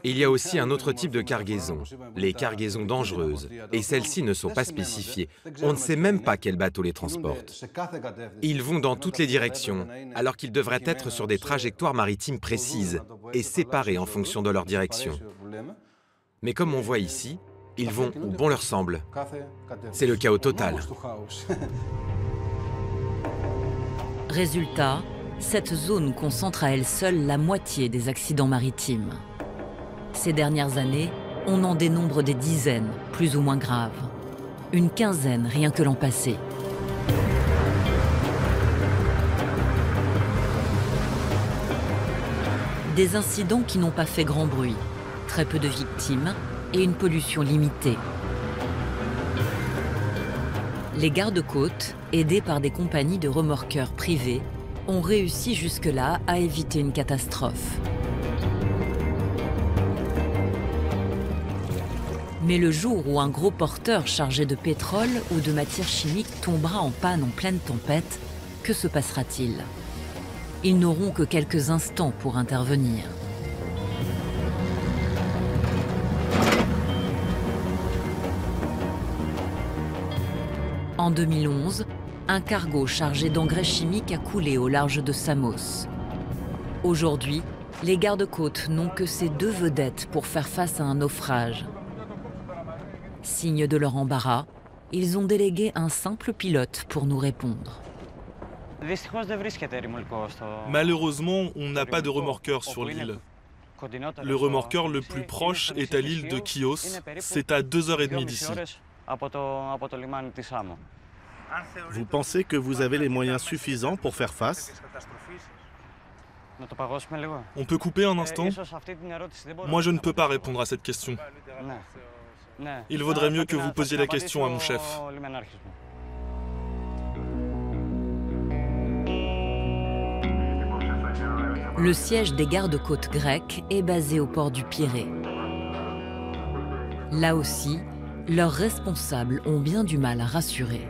Il y a aussi un autre type de cargaison, les cargaisons dangereuses, et celles-ci ne sont pas spécifiées. On ne sait même pas quel bateau les transporte. Ils vont dans toutes les directions, alors qu'ils devraient être sur des trajectoires maritimes précises et séparées en fonction de leur direction. Mais comme on voit ici, ils vont où bon leur semble. C'est le chaos total. Résultat, cette zone concentre à elle seule la moitié des accidents maritimes. Ces dernières années, on en dénombre des dizaines, plus ou moins graves. Une quinzaine rien que l'an passé. Des incidents qui n'ont pas fait grand bruit, très peu de victimes et une pollution limitée. Les gardes-côtes, aidés par des compagnies de remorqueurs privés, ont réussi jusque-là à éviter une catastrophe. Mais le jour où un gros porteur chargé de pétrole ou de matières chimiques tombera en panne en pleine tempête, que se passera-t-il? Ils n'auront que quelques instants pour intervenir. En 2011, un cargo chargé d'engrais chimiques a coulé au large de Samos. Aujourd'hui, les gardes-côtes n'ont que ces deux vedettes pour faire face à un naufrage. Signe de leur embarras, ils ont délégué un simple pilote pour nous répondre. Malheureusement, on n'a pas de remorqueur sur l'île. Le remorqueur le plus proche est à l'île de Chios. C'est à 2h30 d'ici. Vous pensez que vous avez les moyens suffisants pour faire face? On peut couper un instant? Moi, je ne peux pas répondre à cette question. Il vaudrait mieux que vous posiez la question à mon chef. Le siège des gardes-côtes grecs est basé au port du Pirée. Là aussi, leurs responsables ont bien du mal à rassurer.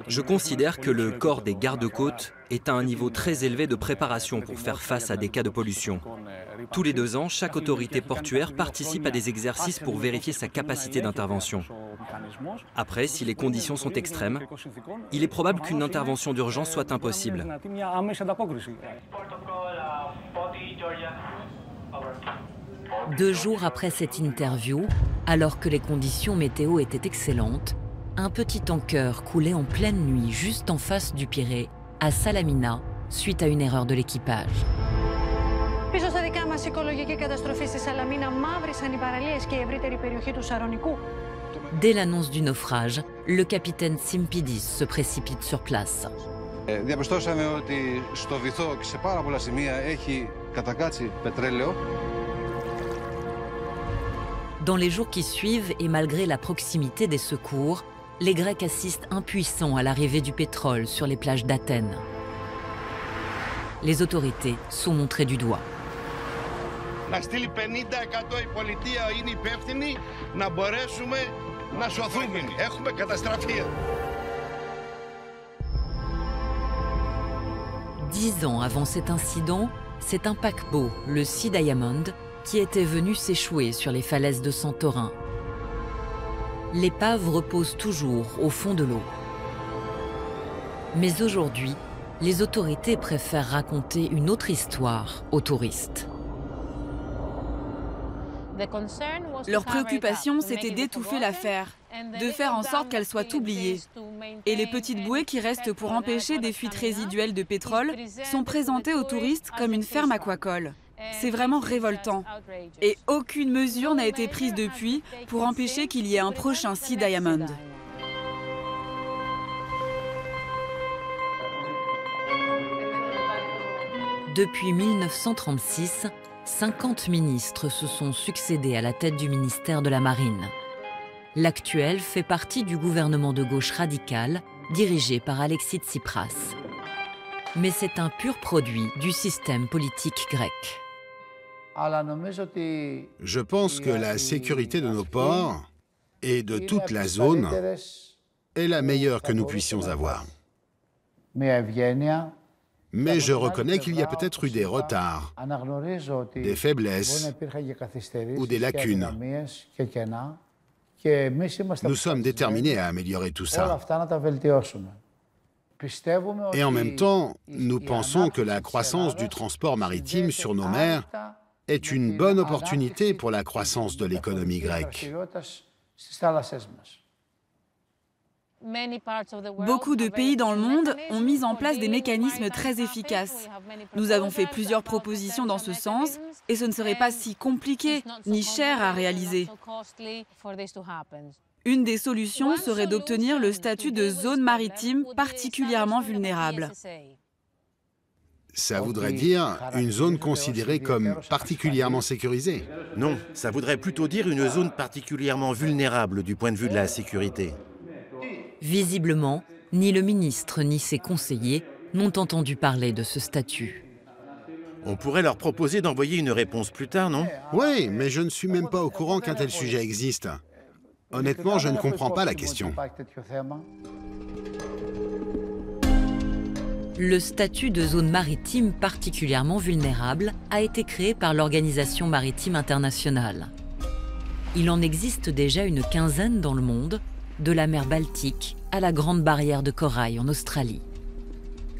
Je considère que le corps des gardes-côtes est à un niveau très élevé de préparation pour faire face à des cas de pollution. Tous les 2 ans, chaque autorité portuaire participe à des exercices pour vérifier sa capacité d'intervention. Après, si les conditions sont extrêmes, il est probable qu'une intervention d'urgence soit impossible. 2 jours après cette interview, alors que les conditions météo étaient excellentes, un petit tanker coulait en pleine nuit juste en face du Pirée, à Salamina, suite à une erreur de l'équipage. Dès l'annonce du naufrage, le capitaine Simpidis se précipite sur place. Dans les jours qui suivent, et malgré la proximité des secours, les Grecs assistent impuissants à l'arrivée du pétrole sur les plages d'Athènes. Les autorités sont montrées du doigt. Dix ans avant cet incident, c'est un paquebot, le Sea Diamond, qui était venu s'échouer sur les falaises de Santorin. L'épave repose toujours au fond de l'eau. Mais aujourd'hui, les autorités préfèrent raconter une autre histoire aux touristes. Leur préoccupation, c'était d'étouffer l'affaire, de faire en sorte qu'elle soit oubliée. Et les petites bouées qui restent pour empêcher des fuites résiduelles de pétrole sont présentées aux touristes comme une ferme aquacole. C'est vraiment révoltant. Et aucune mesure n'a été prise depuis pour empêcher qu'il y ait un prochain Sea Diamond. Depuis 1936, 50 ministres se sont succédés à la tête du ministère de la Marine. L'actuel fait partie du gouvernement de gauche radical, dirigé par Alexis Tsipras. Mais c'est un pur produit du système politique grec. Je pense que la sécurité de nos ports et de toute la zone est la meilleure que nous puissions avoir. Mais je reconnais qu'il y a peut-être eu des retards, des faiblesses ou des lacunes. Nous sommes déterminés à améliorer tout ça. Et en même temps, nous pensons que la croissance du transport maritime sur nos mers est une bonne opportunité pour la croissance de l'économie grecque. Beaucoup de pays dans le monde ont mis en place des mécanismes très efficaces. Nous avons fait plusieurs propositions dans ce sens et ce ne serait pas si compliqué ni cher à réaliser. Une des solutions serait d'obtenir le statut de zone maritime particulièrement vulnérable. Ça voudrait dire une zone considérée comme particulièrement sécurisée? Non, ça voudrait plutôt dire une zone particulièrement vulnérable du point de vue de la sécurité. Visiblement, ni le ministre ni ses conseillers n'ont entendu parler de ce statut. On pourrait leur proposer d'envoyer une réponse plus tard, non? Oui, mais je ne suis même pas au courant qu'un tel sujet existe. Honnêtement, je ne comprends pas la question. Le statut de zone maritime particulièrement vulnérable a été créé par l'Organisation maritime internationale. Il en existe déjà une quinzaine dans le monde, de la mer Baltique à la Grande Barrière de Corail en Australie.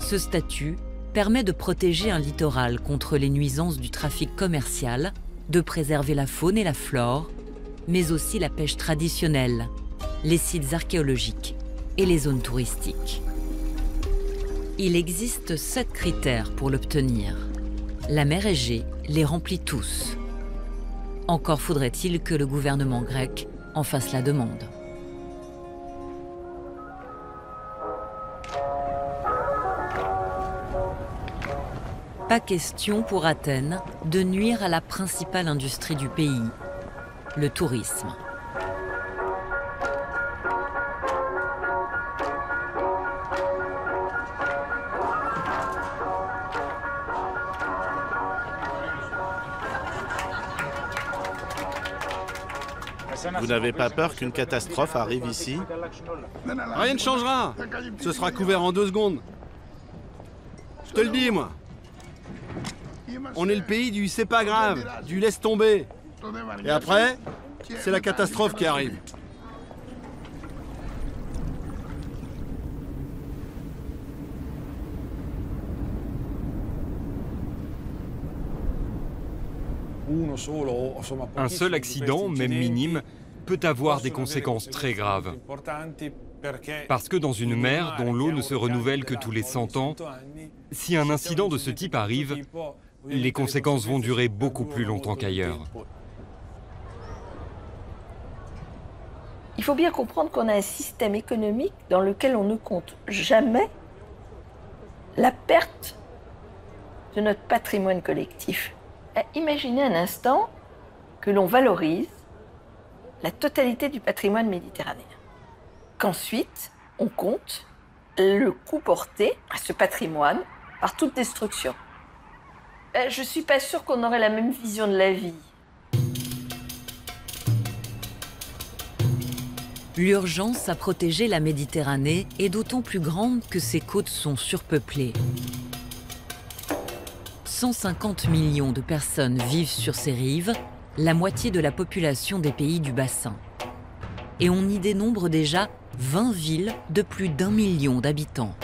Ce statut permet de protéger un littoral contre les nuisances du trafic commercial, de préserver la faune et la flore, mais aussi la pêche traditionnelle, les sites archéologiques et les zones touristiques. Il existe 7 critères pour l'obtenir. La mer Égée les remplit tous. Encore faudrait-il que le gouvernement grec en fasse la demande. Pas question pour Athènes de nuire à la principale industrie du pays, le tourisme. Vous n'avez pas peur qu'une catastrophe arrive ici? Rien ne changera. Ce sera couvert en 2 secondes. Je te le dis, moi. On est le pays du c'est pas grave, du laisse tomber. Et après, c'est la catastrophe qui arrive. Un seul accident, même minime, peut avoir des conséquences très graves. Parce que dans une mer dont l'eau ne se renouvelle que tous les 100 ans, si un incident de ce type arrive, les conséquences vont durer beaucoup plus longtemps qu'ailleurs. Il faut bien comprendre qu'on a un système économique dans lequel on ne compte jamais la perte de notre patrimoine collectif. Imaginez un instant que l'on valorise la totalité du patrimoine méditerranéen. Qu'ensuite, on compte le coût porté à ce patrimoine par toute destruction. Je ne suis pas sûre qu'on aurait la même vision de la vie. L'urgence à protéger la Méditerranée est d'autant plus grande que ses côtes sont surpeuplées. 150 millions de personnes vivent sur ces rives, la moitié de la population des pays du bassin. Et on y dénombre déjà 20 villes de plus d'1 million d'habitants.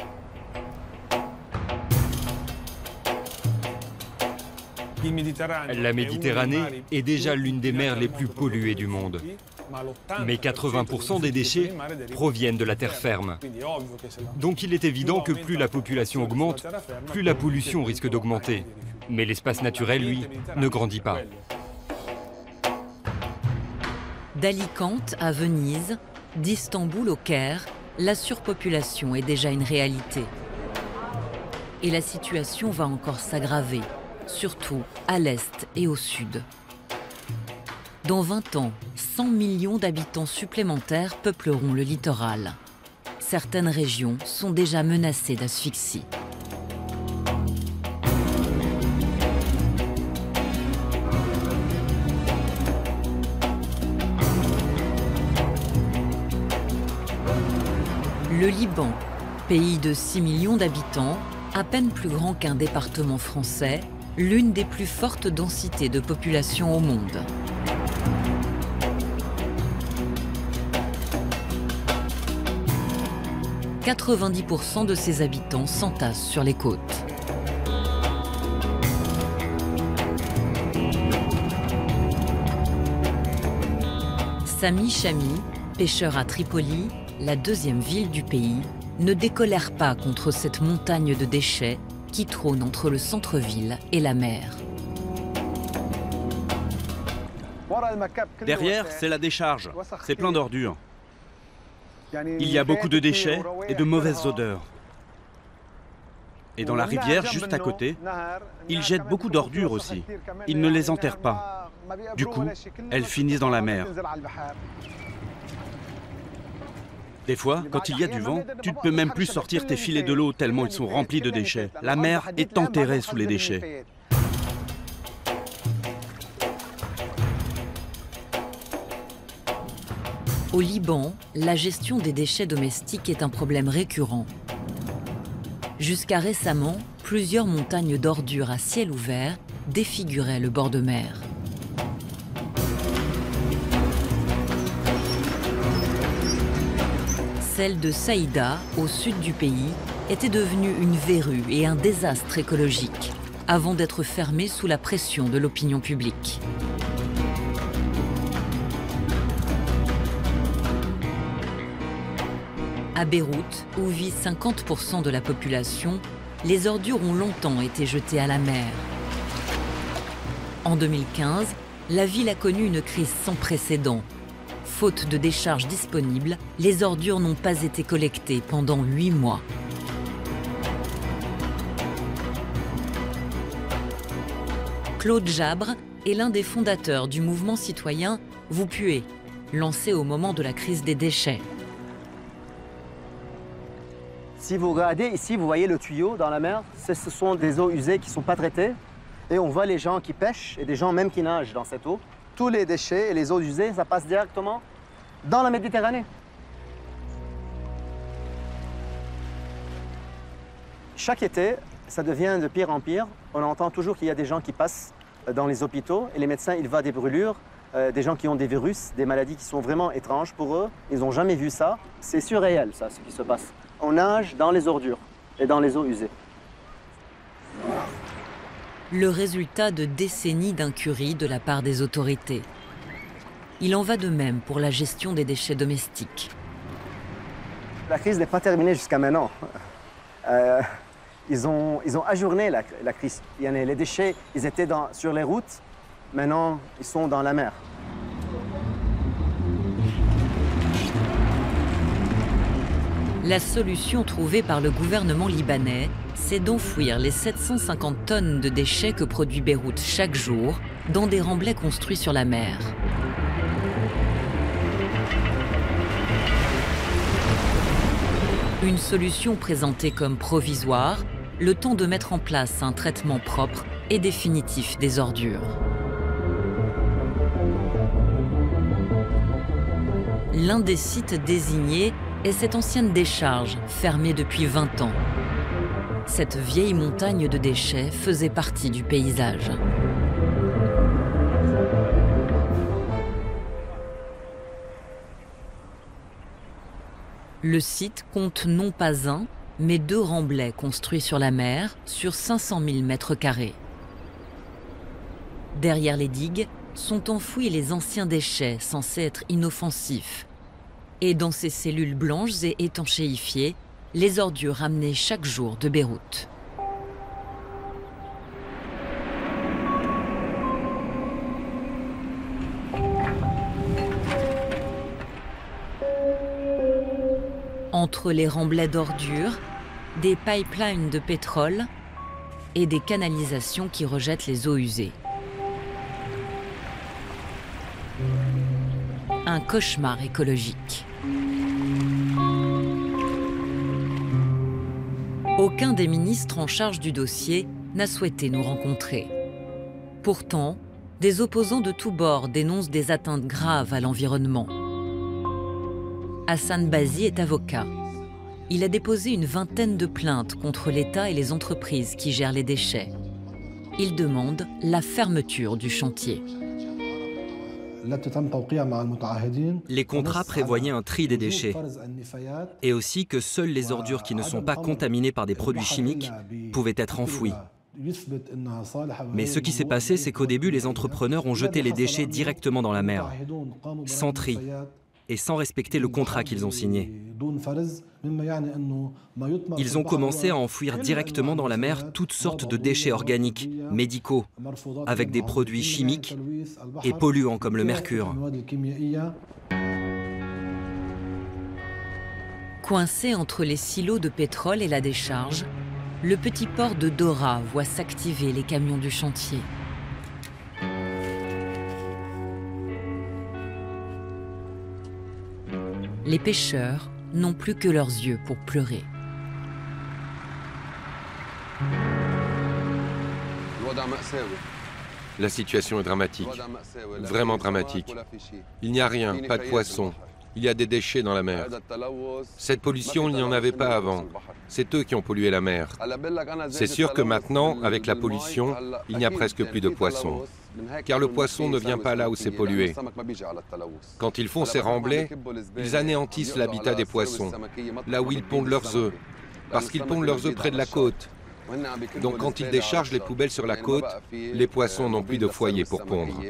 La Méditerranée est déjà l'une des mers les plus polluées du monde. Mais 80% des déchets proviennent de la terre ferme. Donc il est évident que plus la population augmente, plus la pollution risque d'augmenter. Mais l'espace naturel, lui, ne grandit pas. D'Alicante à Venise, d'Istanbul au Caire, la surpopulation est déjà une réalité. Et la situation va encore s'aggraver, surtout à l'est et au sud. Dans 20 ans, 100 millions d'habitants supplémentaires peupleront le littoral. Certaines régions sont déjà menacées d'asphyxie. Le Liban, pays de 6 millions d'habitants, à peine plus grand qu'un département français, l'une des plus fortes densités de population au monde. « 90% de ses habitants s'entassent sur les côtes. Sami Chami, pêcheur à Tripoli, la deuxième ville du pays, ne décolère pas contre cette montagne de déchets qui trône entre le centre-ville et la mer. Derrière, c'est la décharge. C'est plein d'ordures. Il y a beaucoup de déchets et de mauvaises odeurs. Et dans la rivière, juste à côté, ils jettent beaucoup d'ordures aussi. Ils ne les enterrent pas. Du coup, elles finissent dans la mer. Des fois, quand il y a du vent, tu ne peux même plus sortir tes filets de l'eau tellement ils sont remplis de déchets. La mer est enterrée sous les déchets. Au Liban, la gestion des déchets domestiques est un problème récurrent. Jusqu'à récemment, plusieurs montagnes d'ordures à ciel ouvert défiguraient le bord de mer. Celle de Saïda, au sud du pays, était devenue une verrue et un désastre écologique, avant d'être fermée sous la pression de l'opinion publique. À Beyrouth, où vit 50% de la population, les ordures ont longtemps été jetées à la mer. En 2015, la ville a connu une crise sans précédent. Faute de décharges disponibles, les ordures n'ont pas été collectées pendant 8 mois. Claude Jabre est l'un des fondateurs du mouvement citoyen Vous puez, lancé au moment de la crise des déchets. Si vous regardez ici, vous voyez le tuyau dans la mer, ce sont des eaux usées qui ne sont pas traitées. Et on voit les gens qui pêchent et des gens même qui nagent dans cette eau. tous les déchets et les eaux usées, ça passe directement dans la Méditerranée. Chaque été, ça devient de pire en pire. On entend toujours qu'il y a des gens qui passent dans les hôpitaux et les médecins, ils voient des brûlures, des gens qui ont des virus, des maladies qui sont vraiment étranges pour eux. Ils n'ont jamais vu ça. C'est surréel, ça, ce qui se passe. On nage dans les ordures et dans les eaux usées. Le résultat de décennies d'incurie de la part des autorités. Il en va de même pour la gestion des déchets domestiques. La crise n'est pas terminée jusqu'à maintenant. Ils ont ajourné la crise. Les déchets, ils étaient sur les routes. Maintenant, ils sont dans la mer. La solution trouvée par le gouvernement libanais, c'est d'enfouir les 750 tonnes de déchets que produit Beyrouth chaque jour dans des remblais construits sur la mer. Une solution présentée comme provisoire, le temps de mettre en place un traitement propre et définitif des ordures. L'un des sites désignés est cette ancienne décharge, fermée depuis 20 ans. Cette vieille montagne de déchets faisait partie du paysage. Le site compte non pas un, mais 2 remblais construits sur la mer, sur 500 000 mètres carrés. Derrière les digues sont enfouis les anciens déchets censés être inoffensifs. Et dans ces cellules blanches et étanchéifiées, les ordures ramenées chaque jour de Beyrouth. Entre les remblais d'ordures, des pipelines de pétrole et des canalisations qui rejettent les eaux usées. Un cauchemar écologique. Aucun des ministres en charge du dossier n'a souhaité nous rencontrer. Pourtant, des opposants de tous bords dénoncent des atteintes graves à l'environnement. Hassan Bazi est avocat. Il a déposé une vingtaine de plaintes contre l'État et les entreprises qui gèrent les déchets. Il demande la fermeture du chantier. Les contrats prévoyaient un tri des déchets et aussi que seules les ordures qui ne sont pas contaminées par des produits chimiques pouvaient être enfouies. Mais ce qui s'est passé, c'est qu'au début, les entrepreneurs ont jeté les déchets directement dans la mer, sans tri et sans respecter le contrat qu'ils ont signé. Ils ont commencé à enfouir directement dans la mer toutes sortes de déchets organiques, médicaux, avec des produits chimiques et polluants comme le mercure. Coincé entre les silos de pétrole et la décharge, le petit port de Dora voit s'activer les camions du chantier. Les pêcheurs n'ont plus que leurs yeux pour pleurer. La situation est dramatique, vraiment dramatique. Il n'y a rien, pas de poissons. Il y a des déchets dans la mer. Cette pollution, il n'y en avait pas avant. C'est eux qui ont pollué la mer. C'est sûr que maintenant, avec la pollution, il n'y a presque plus de poissons. Car le poisson ne vient pas là où c'est pollué. Quand ils font ces remblais, ils anéantissent l'habitat des poissons, là où ils pondent leurs œufs, parce qu'ils pondent leurs œufs près de la côte. Donc quand ils déchargent les poubelles sur la côte, les poissons n'ont plus de foyer pour pondre.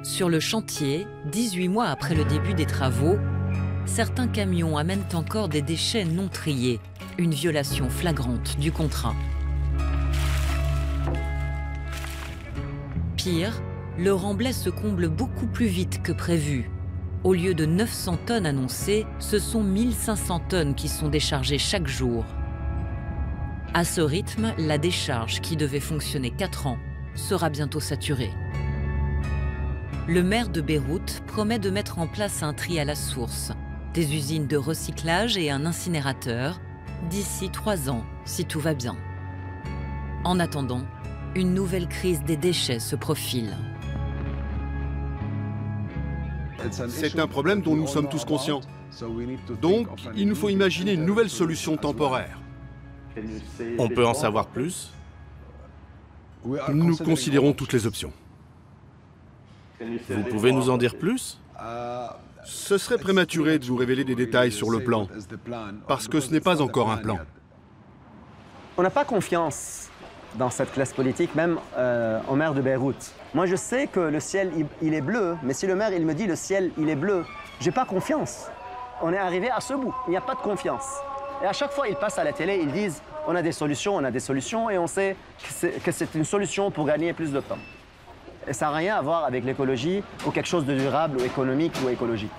Sur le chantier, 18 mois après le début des travaux, certains camions amènent encore des déchets non triés, une violation flagrante du contrat. Pire, le remblai se comble beaucoup plus vite que prévu. Au lieu de 900 tonnes annoncées, ce sont 1500 tonnes qui sont déchargées chaque jour. À ce rythme, la décharge, qui devait fonctionner 4 ans, sera bientôt saturée. Le maire de Beyrouth promet de mettre en place un tri à la source, des usines de recyclage et un incinérateur, d'ici 3 ans, si tout va bien. En attendant, une nouvelle crise des déchets se profile. C'est un problème dont nous sommes tous conscients. Donc, il nous faut imaginer une nouvelle solution temporaire. On peut en savoir plus? Nous considérons toutes les options. Vous pouvez nous en dire plus? Ce serait prématuré de vous révéler des détails sur le plan, parce que ce n'est pas encore un plan. On n'a pas confiance dans cette classe politique, même au maire de Beyrouth. Moi, je sais que le ciel, il est bleu, mais si le maire, il me dit le ciel, il est bleu, j'ai pas confiance. On est arrivé à ce bout, il n'y a pas de confiance. Et à chaque fois, ils passent à la télé, ils disent on a des solutions, et on sait que c'est une solution pour gagner plus de temps. Et ça n'a rien à voir avec l'écologie ou quelque chose de durable ou économique ou écologique.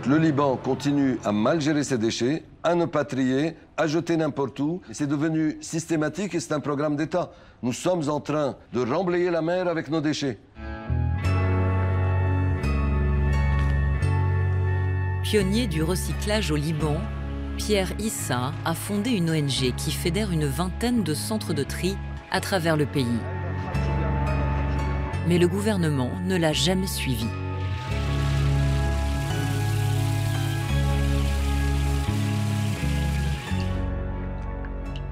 Le Liban continue à mal gérer ses déchets, à ne pas trier, à jeter n'importe où. C'est devenu systématique et c'est un programme d'État. Nous sommes en train de remblayer la mer avec nos déchets. Pionnier du recyclage au Liban, Pierre Issa a fondé une ONG qui fédère une vingtaine de centres de tri à travers le pays. Mais le gouvernement ne l'a jamais suivi.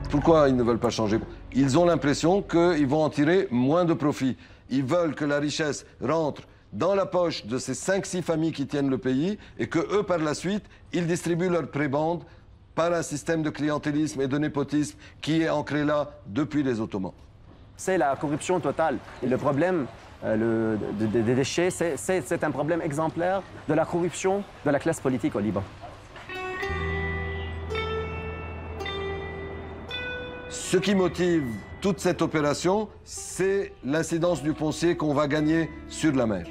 Pourquoi ils ne veulent pas changer? Ils ont l'impression qu'ils vont en tirer moins de profit. Ils veulent que la richesse rentre dans la poche de ces 5-6 familles qui tiennent le pays et que eux, par la suite, ils distribuent leur prébande par un système de clientélisme et de népotisme qui est ancré là depuis les Ottomans. C'est la corruption totale. Et le problème des déchets, c'est un problème exemplaire de la corruption de la classe politique au Liban. Ce qui motive toute cette opération, c'est l'incidence du foncier qu'on va gagner sur la mer.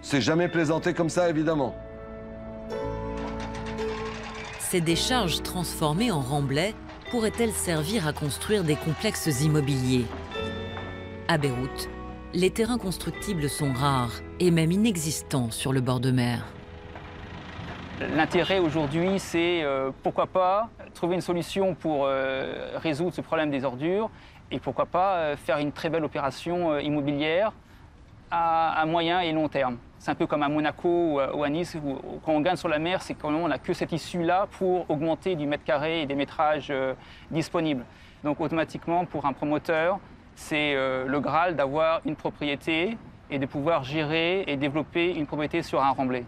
C'est jamais présenté comme ça, évidemment. Ces décharges transformées en remblais pourraient-elles servir à construire des complexes immobiliers? À Beyrouth, les terrains constructibles sont rares et même inexistants sur le bord de mer. L'intérêt aujourd'hui, c'est pourquoi pas trouver une solution pour résoudre ce problème des ordures et pourquoi pas faire une très belle opération immobilière à moyen et long terme. C'est un peu comme à Monaco ou à Nice, où quand on gagne sur la mer, c'est quand on n'a que cette issue-là pour augmenter du mètre carré et des métrages disponibles. Donc automatiquement, pour un promoteur, c'est le Graal d'avoir une propriété et de pouvoir gérer et développer une propriété sur un remblai.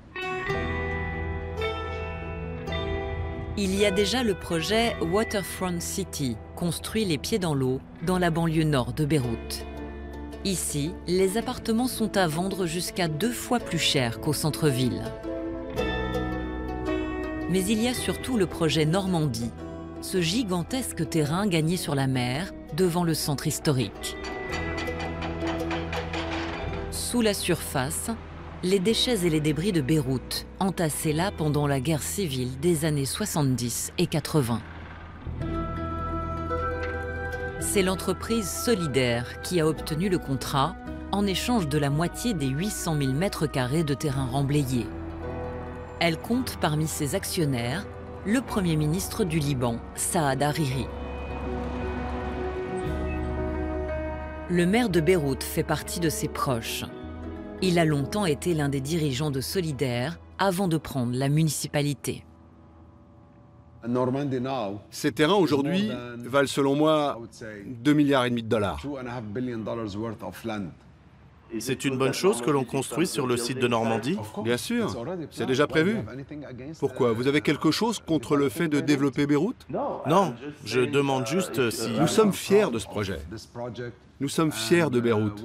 Il y a déjà le projet Waterfront City, construit les pieds dans l'eau, dans la banlieue nord de Beyrouth. Ici, les appartements sont à vendre jusqu'à 2 fois plus cher qu'au centre-ville. Mais il y a surtout le projet Normandie, ce gigantesque terrain gagné sur la mer, devant le centre historique. Sous la surface, les déchets et les débris de Beyrouth, entassés là pendant la guerre civile des années 70 et 80. C'est l'entreprise Solidaire qui a obtenu le contrat en échange de la moitié des 800 000 mètres carrés de terrain remblayé. Elle compte parmi ses actionnaires le Premier ministre du Liban, Saad Hariri. Le maire de Beyrouth fait partie de ses proches. Il a longtemps été l'un des dirigeants de Solidaire avant de prendre la municipalité. Ces terrains aujourd'hui valent selon moi 2,5 milliards de dollars. C'est une bonne chose que l'on construise sur le site de Normandie? Bien sûr, c'est déjà prévu. Pourquoi? Vous avez quelque chose contre le fait de développer Beyrouth? Non, je demande juste si... Nous sommes fiers de ce projet. Nous sommes fiers de Beyrouth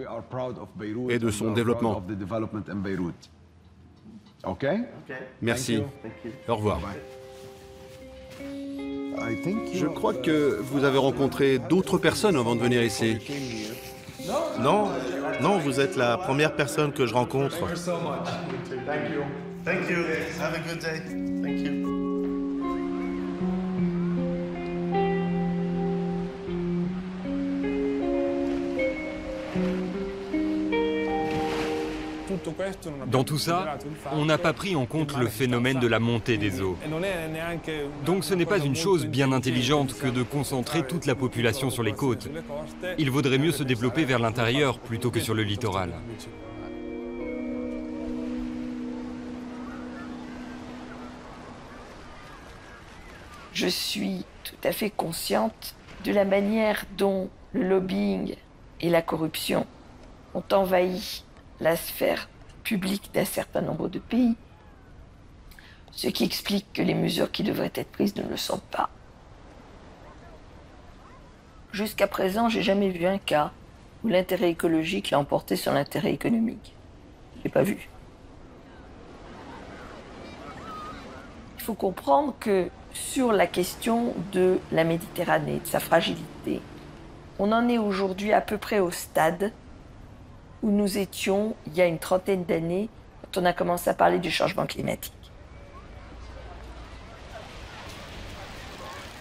et de son développement. Merci. Au revoir. Je crois que vous avez rencontré d'autres personnes avant de venir ici. Non, non, vous êtes la première personne que je rencontre. Thank you. Have a good day. Thank you. Dans tout ça, on n'a pas pris en compte le phénomène de la montée des eaux. Donc ce n'est pas une chose bien intelligente que de concentrer toute la population sur les côtes. Il vaudrait mieux se développer vers l'intérieur plutôt que sur le littoral. Je suis tout à fait consciente de la manière dont le lobbying et la corruption ont envahi la sphère publique d'un certain nombre de pays, ce qui explique que les mesures qui devraient être prises ne le sont pas. Jusqu'à présent, j'ai jamais vu un cas où l'intérêt écologique l'a emporté sur l'intérêt économique. Je l'ai pas vu. Il faut comprendre que sur la question de la Méditerranée, de sa fragilité, on en est aujourd'hui à peu près au stade où nous étions il y a une trentaine d'années quand on a commencé à parler du changement climatique.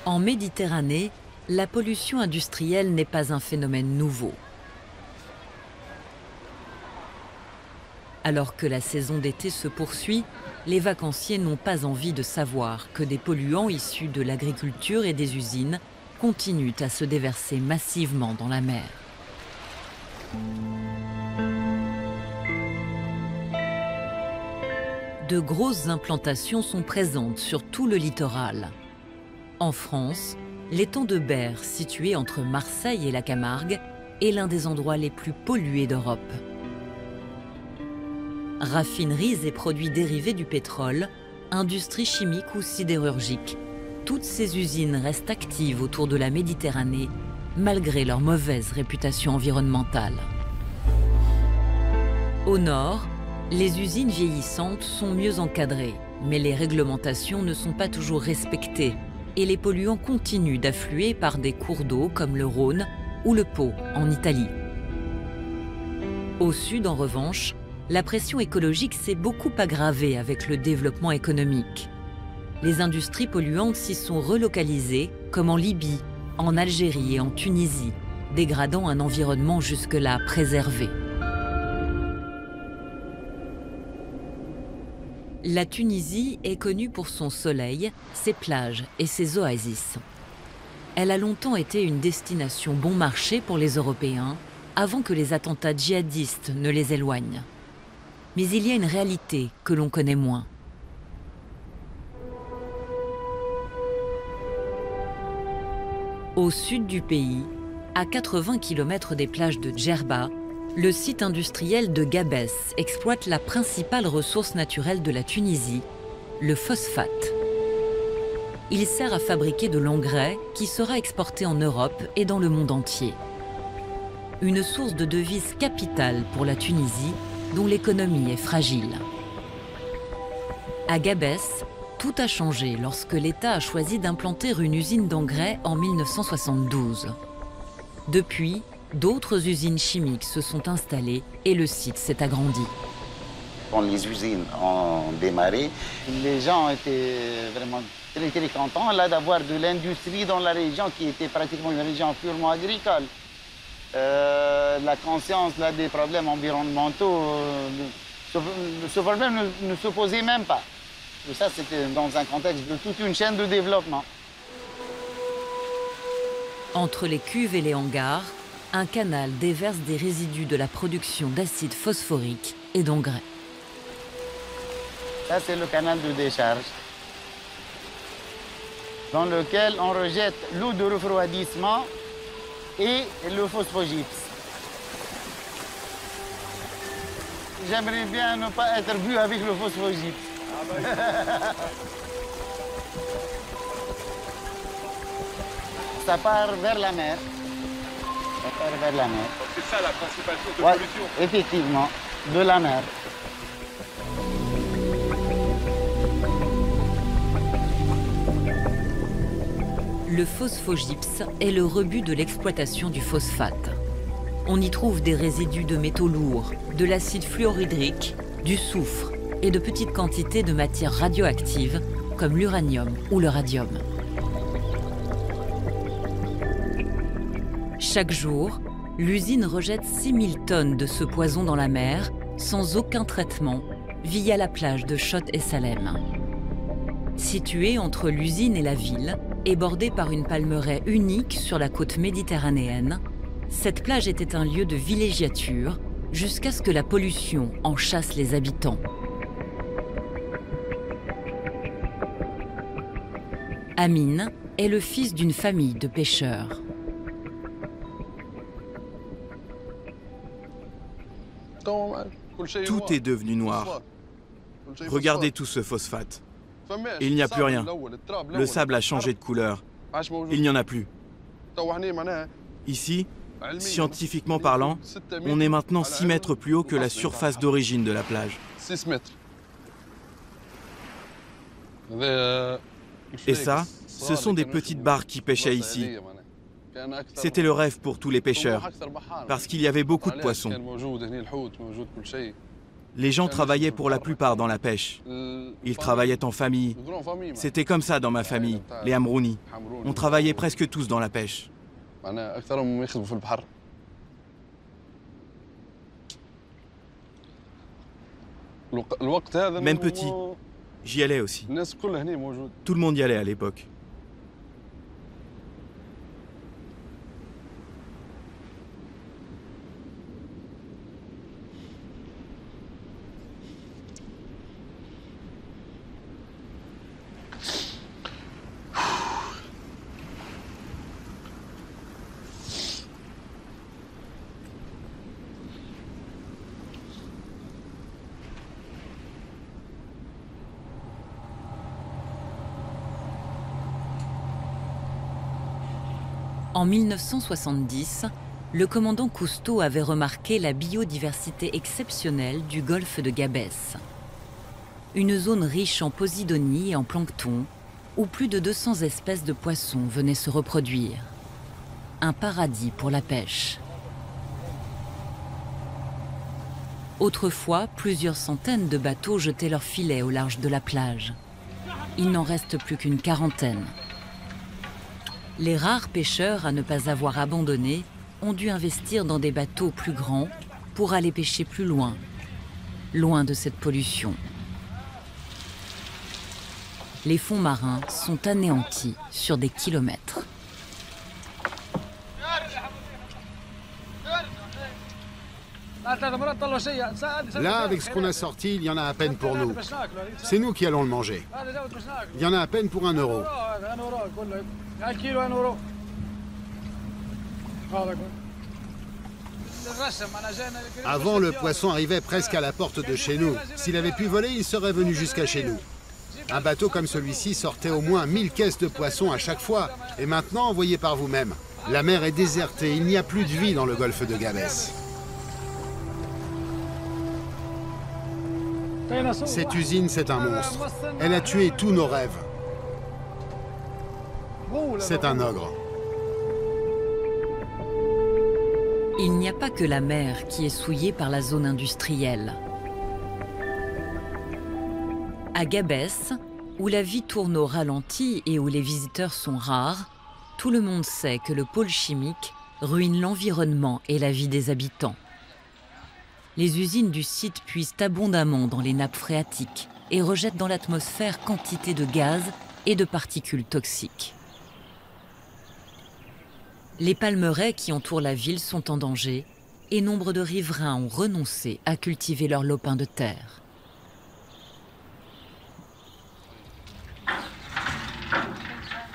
En Méditerranée, la pollution industrielle n'est pas un phénomène nouveau. Alors que la saison d'été se poursuit, les vacanciers n'ont pas envie de savoir que des polluants issus de l'agriculture et des usines continuent à se déverser massivement dans la mer. De grosses implantations sont présentes sur tout le littoral. En France, l'étang de Berre, situé entre Marseille et la Camargue, est l'un des endroits les plus pollués d'Europe. Raffineries et produits dérivés du pétrole, industries chimiques ou sidérurgiques, toutes ces usines restent actives autour de la Méditerranée, malgré leur mauvaise réputation environnementale. Au nord, les usines vieillissantes sont mieux encadrées, mais les réglementations ne sont pas toujours respectées et les polluants continuent d'affluer par des cours d'eau comme le Rhône ou le Pô en Italie. Au sud, en revanche, la pression écologique s'est beaucoup aggravée avec le développement économique. Les industries polluantes s'y sont relocalisées, comme en Libye, en Algérie et en Tunisie, dégradant un environnement jusque-là préservé. La Tunisie est connue pour son soleil, ses plages et ses oasis. Elle a longtemps été une destination bon marché pour les Européens, avant que les attentats djihadistes ne les éloignent. Mais il y a une réalité que l'on connaît moins. Au sud du pays, à 80 km des plages de Djerba, le site industriel de Gabès exploite la principale ressource naturelle de la Tunisie, le phosphate. Il sert à fabriquer de l'engrais qui sera exporté en Europe et dans le monde entier. Une source de devises capitale pour la Tunisie, dont l'économie est fragile. À Gabès, tout a changé lorsque l'État a choisi d'implanter une usine d'engrais en 1972. Depuis, d'autres usines chimiques se sont installées et le site s'est agrandi. Quand les usines ont démarré, les gens étaient vraiment très contents là d'avoir de l'industrie dans la région qui était pratiquement une région purement agricole. La conscience là, des problèmes environnementaux, ce problème ne se posait même pas. Tout ça, c'était dans un contexte de toute une chaîne de développement. Entre les cuves et les hangars, un canal déverse des résidus de la production d'acide phosphorique et d'engrais. Ça, c'est le canal de décharge, dans lequel on rejette l'eau de refroidissement et le phosphogypse. J'aimerais bien ne pas être vu avec le phosphogypse. Ça part vers la mer. Ça part vers la mer. C'est ça la principale source de pollution. Effectivement, de la mer. Le phosphogypse est le rebut de l'exploitation du phosphate. On y trouve des résidus de métaux lourds, de l'acide fluorhydrique, du soufre et de petites quantités de matières radioactives comme l'uranium ou le radium. Chaque jour, l'usine rejette 6000 tonnes de ce poison dans la mer, sans aucun traitement, via la plage de Chott et Salem. Située entre l'usine et la ville, et bordée par une palmeraie unique sur la côte méditerranéenne, cette plage était un lieu de villégiature jusqu'à ce que la pollution en chasse les habitants. Amin est le fils d'une famille de pêcheurs. Tout est devenu noir. Regardez tout ce phosphate. Et il n'y a plus rien. Le sable a changé de couleur. Il n'y en a plus. Ici, scientifiquement parlant, on est maintenant 6 mètres plus haut que la surface d'origine de la plage. Et ça, ce sont des petites barques qui pêchaient ici. C'était le rêve pour tous les pêcheurs, parce qu'il y avait beaucoup de poissons. Les gens travaillaient pour la plupart dans la pêche. Ils travaillaient en famille. C'était comme ça dans ma famille, les Amrouni. On travaillait presque tous dans la pêche. Même petit, j'y allais aussi. Tout le monde y allait à l'époque. En 1970, le commandant Cousteau avait remarqué la biodiversité exceptionnelle du golfe de Gabès. Une zone riche en posidonie et en plancton, où plus de 200 espèces de poissons venaient se reproduire. Un paradis pour la pêche. Autrefois, plusieurs centaines de bateaux jetaient leurs filets au large de la plage. Il n'en reste plus qu'une quarantaine. Les rares pêcheurs à ne pas avoir abandonné ont dû investir dans des bateaux plus grands pour aller pêcher plus loin, loin de cette pollution. Les fonds marins sont anéantis sur des kilomètres. Là, avec ce qu'on a sorti, il y en a à peine pour nous. C'est nous qui allons le manger. Il y en a à peine pour 1 euro. Avant, le poisson arrivait presque à la porte de chez nous. S'il avait pu voler, il serait venu jusqu'à chez nous. Un bateau comme celui-ci sortait au moins 1000 caisses de poissons à chaque fois. Et maintenant, voyez par vous-même, la mer est désertée, il n'y a plus de vie dans le golfe de Gabès. Cette usine, c'est un monstre. Elle a tué tous nos rêves. C'est un ogre. Il n'y a pas que la mer qui est souillée par la zone industrielle. À Gabès, où la vie tourne au ralenti et où les visiteurs sont rares, tout le monde sait que le pôle chimique ruine l'environnement et la vie des habitants. Les usines du site puisent abondamment dans les nappes phréatiques et rejettent dans l'atmosphère quantité de gaz et de particules toxiques. Les palmeraies qui entourent la ville sont en danger et nombre de riverains ont renoncé à cultiver leurs lopins de terre.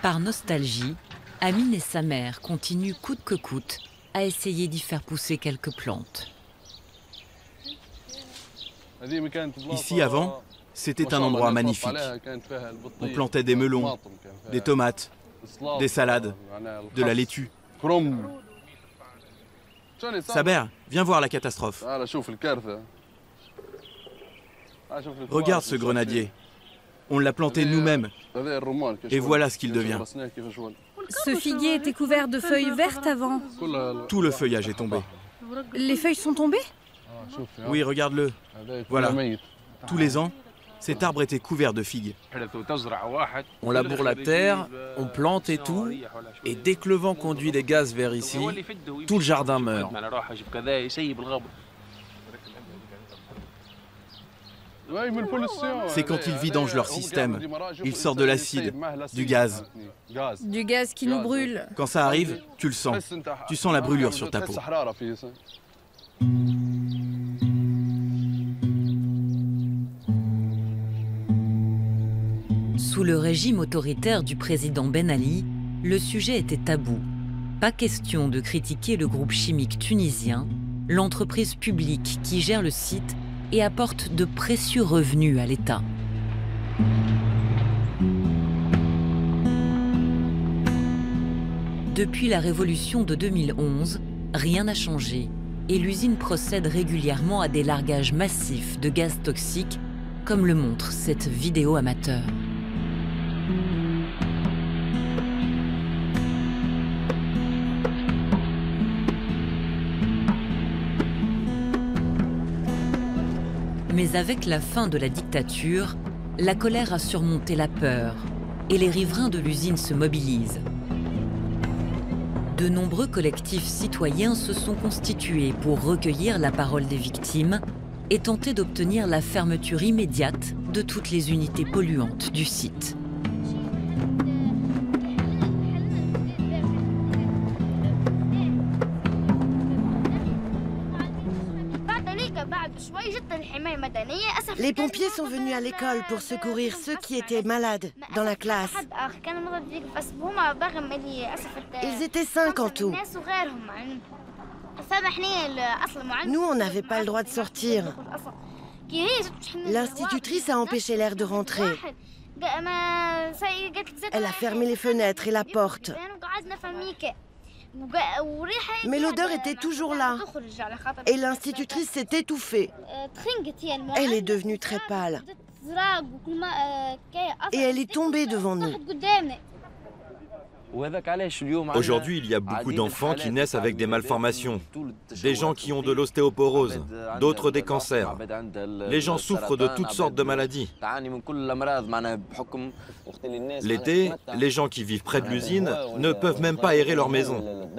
Par nostalgie, Amin et sa mère continuent coûte que coûte à essayer d'y faire pousser quelques plantes. Ici, avant, c'était un endroit magnifique. On plantait des melons, des tomates, des salades, de la laitue. Saber, viens voir la catastrophe. Regarde ce grenadier. On l'a planté nous-mêmes. Et voilà ce qu'il devient. Ce figuier était couvert de feuilles vertes avant. Tout le feuillage est tombé. Les feuilles sont tombées? Oui, regarde-le. Voilà. Tous les ans, cet arbre était couvert de figues. On laboure la terre, on plante et tout, et dès que le vent conduit des gaz vers ici, tout le jardin meurt. C'est quand ils vidangent leur système. Ils sortent de l'acide, du gaz. Du gaz qui nous brûle. Quand ça arrive, tu le sens. Tu sens la brûlure sur ta peau. Sous le régime autoritaire du président Ben Ali, le sujet était tabou. Pas question de critiquer le groupe chimique tunisien, l'entreprise publique qui gère le site et apporte de précieux revenus à l'État. Depuis la révolution de 2011, rien n'a changé et l'usine procède régulièrement à des largages massifs de gaz toxiques, comme le montre cette vidéo amateur. Mais avec la fin de la dictature, la colère a surmonté la peur et les riverains de l'usine se mobilisent. De nombreux collectifs citoyens se sont constitués pour recueillir la parole des victimes et tenter d'obtenir la fermeture immédiate de toutes les unités polluantes du site. Les pompiers sont venus à l'école pour secourir ceux qui étaient malades dans la classe. Ils étaient 5 en tout. Nous, on n'avait pas le droit de sortir. L'institutrice a empêché l'air de rentrer. Elle a fermé les fenêtres et la porte. Mais l'odeur était toujours là. Et l'institutrice s'est étouffée. Elle est devenue très pâle. Et elle est tombée devant nous. Aujourd'hui, il y a beaucoup d'enfants qui naissent avec des malformations. Des gens qui ont de l'ostéoporose, d'autres des cancers. Les gens souffrent de toutes sortes de maladies. L'été, les gens qui vivent près de l'usine ne peuvent même pas aérer leur maison.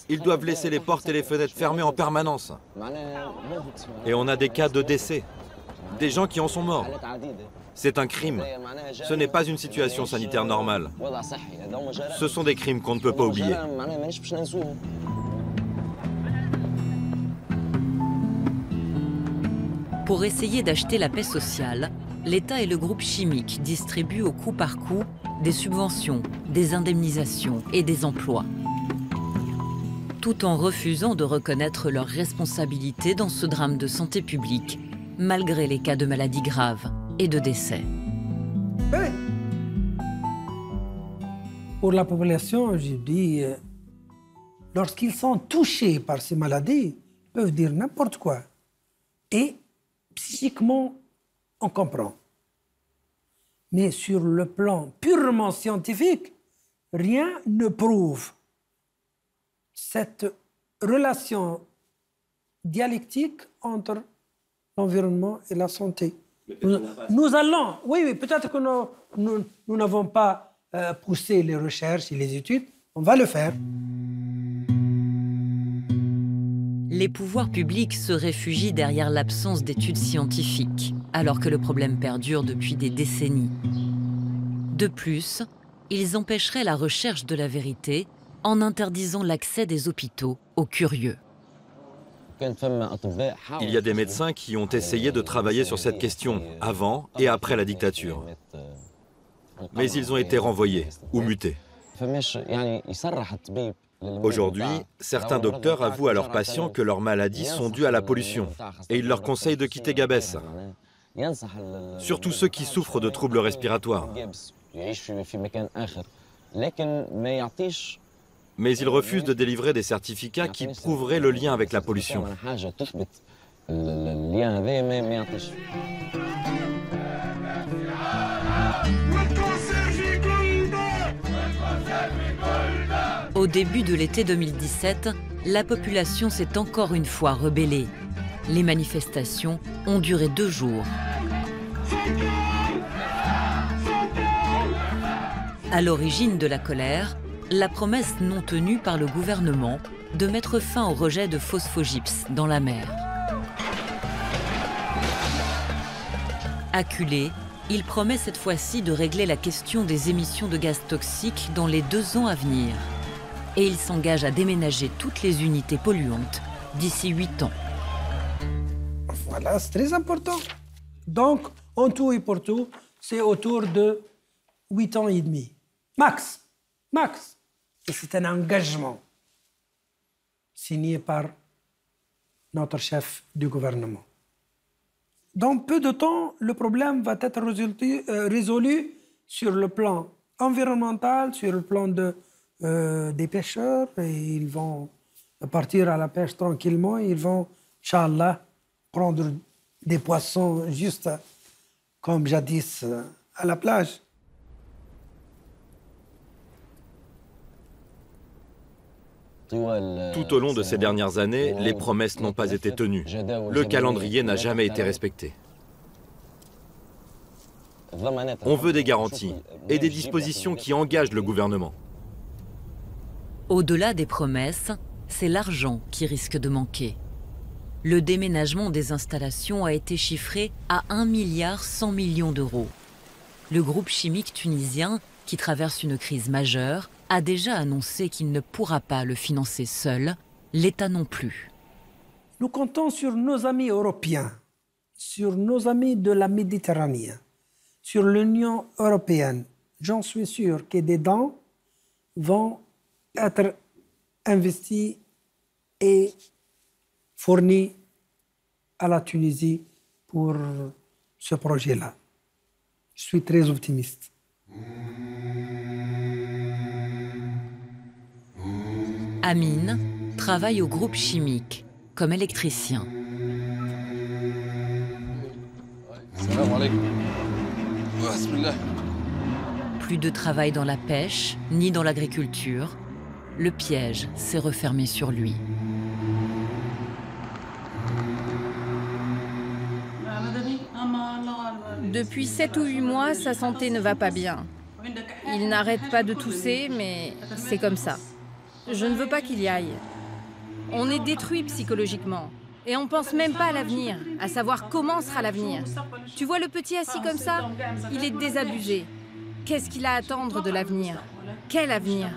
Ils doivent laisser les portes et les fenêtres fermées en permanence. Et on a des cas de décès. Des gens qui en sont morts. C'est un crime. Ce n'est pas une situation sanitaire normale. Ce sont des crimes qu'on ne peut pas oublier. Pour essayer d'acheter la paix sociale, l'État et le groupe chimique distribuent au coup par coup des subventions, des indemnisations et des emplois, tout en refusant de reconnaître leurs responsabilités dans ce drame de santé publique, malgré les cas de maladies graves et de décès. Pour la population, je dis, lorsqu'ils sont touchés par ces maladies, ils peuvent dire n'importe quoi. Et psychiquement, on comprend. Mais sur le plan purement scientifique, rien ne prouve cette relation dialectique entre l'environnement et la santé. Nous allons, oui, peut-être que nous n'avons pas poussé les recherches et les études, on va le faire. Les pouvoirs publics se réfugient derrière l'absence d'études scientifiques, alors que le problème perdure depuis des décennies. De plus, ils empêcheraient la recherche de la vérité en interdisant l'accès des hôpitaux aux curieux. Il y a des médecins qui ont essayé de travailler sur cette question avant et après la dictature. Mais ils ont été renvoyés ou mutés. Aujourd'hui, certains docteurs avouent à leurs patients que leurs maladies sont dues à la pollution et ils leur conseillent de quitter Gabès. Surtout ceux qui souffrent de troubles respiratoires. Mais ils refusent de délivrer des certificats qui prouveraient le lien avec la pollution. Au début de l'été 2017, la population s'est encore une fois rebellée. Les manifestations ont duré 2 jours. À l'origine de la colère, la promesse non tenue par le gouvernement de mettre fin au rejet de phosphogypse dans la mer. Acculé, il promet cette fois-ci de régler la question des émissions de gaz toxiques dans les 2 ans à venir. Et il s'engage à déménager toutes les unités polluantes d'ici 8 ans. Voilà, c'est très important. Donc, en tout et pour tout, c'est autour de 8 ans et demi. Max. Max. Et c'est un engagement signé par notre chef du gouvernement. Dans peu de temps, le problème va être résolu sur le plan environnemental, sur le plan des pêcheurs. Et ils vont partir à la pêche tranquillement. Ils vont, Inch'Allah, prendre des poissons juste comme jadis à la plage. Tout au long de ces dernières années, les promesses n'ont pas été tenues. Le calendrier n'a jamais été respecté. On veut des garanties et des dispositions qui engagent le gouvernement. Au-delà des promesses, c'est l'argent qui risque de manquer. Le déménagement des installations a été chiffré à 1,1 milliard d'euros. Le groupe chimique tunisien, qui traverse une crise majeure, a déjà annoncé qu'il ne pourra pas le financer seul, l'État non plus. Nous comptons sur nos amis européens, sur nos amis de la Méditerranée, sur l'Union européenne. J'en suis sûr que des dons vont être investis et fournis à la Tunisie pour ce projet-là. Je suis très optimiste. Amin travaille au groupe chimique comme électricien. Plus de travail dans la pêche, ni dans l'agriculture. Le piège s'est refermé sur lui. Depuis 7 ou 8 mois, sa santé ne va pas bien. Il n'arrête pas de tousser, mais c'est comme ça. Je ne veux pas qu'il y aille. On est détruit psychologiquement. Et on pense même pas à l'avenir, à savoir comment sera l'avenir. Tu vois le petit assis comme ça? Il est désabusé. Qu'est-ce qu'il a à attendre de l'avenir? Quel avenir?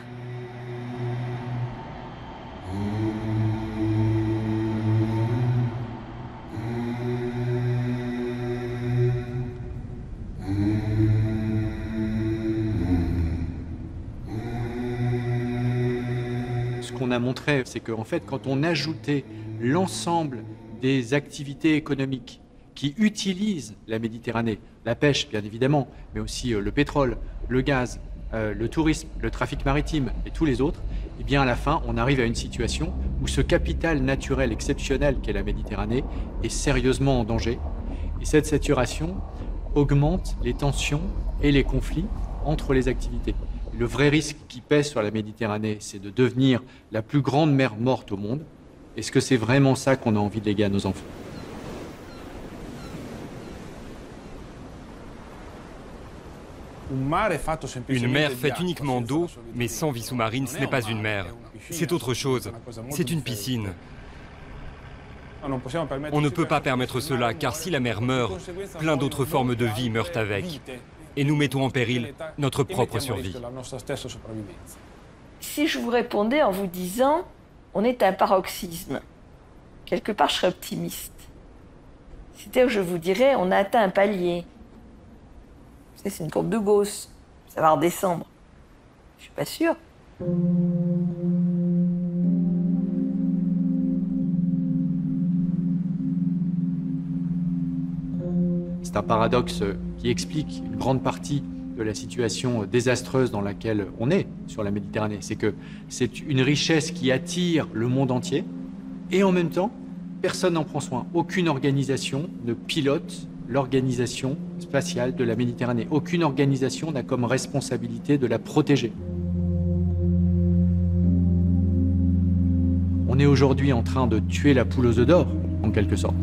Ce qu'on a montré, c'est qu'en fait, quand on ajoutait l'ensemble des activités économiques qui utilisent la Méditerranée, la pêche bien évidemment, mais aussi le pétrole, le gaz, le tourisme, le trafic maritime et tous les autres, eh bien à la fin, on arrive à une situation où ce capital naturel exceptionnel qu'est la Méditerranée est sérieusement en danger. Et cette saturation augmente les tensions et les conflits entre les activités. Le vrai risque qui pèse sur la Méditerranée, c'est de devenir la plus grande mer morte au monde. Est-ce que c'est vraiment ça qu'on a envie de léguer à nos enfants? Une mer faite uniquement d'eau, mais sans vie sous-marine, ce n'est pas une mer. C'est autre chose. C'est une piscine. On ne peut pas permettre cela, car si la mer meurt, plein d'autres formes de vie meurent avec. Et nous mettons en péril notre propre survie. Si je vous répondais en vous disant, on est à un paroxysme, quelque part je serais optimiste. C'est-à-dire que je vous dirais, on a atteint un palier. C'est une courbe de Gauss, ça va redescendre. Je suis pas sûre. C'est un paradoxe qui explique une grande partie de la situation désastreuse dans laquelle on est sur la Méditerranée. C'est que c'est une richesse qui attire le monde entier et en même temps, personne n'en prend soin. Aucune organisation ne pilote l'organisation spatiale de la Méditerranée. Aucune organisation n'a comme responsabilité de la protéger. On est aujourd'hui en train de tuer la poule aux œufs d'or, en quelque sorte.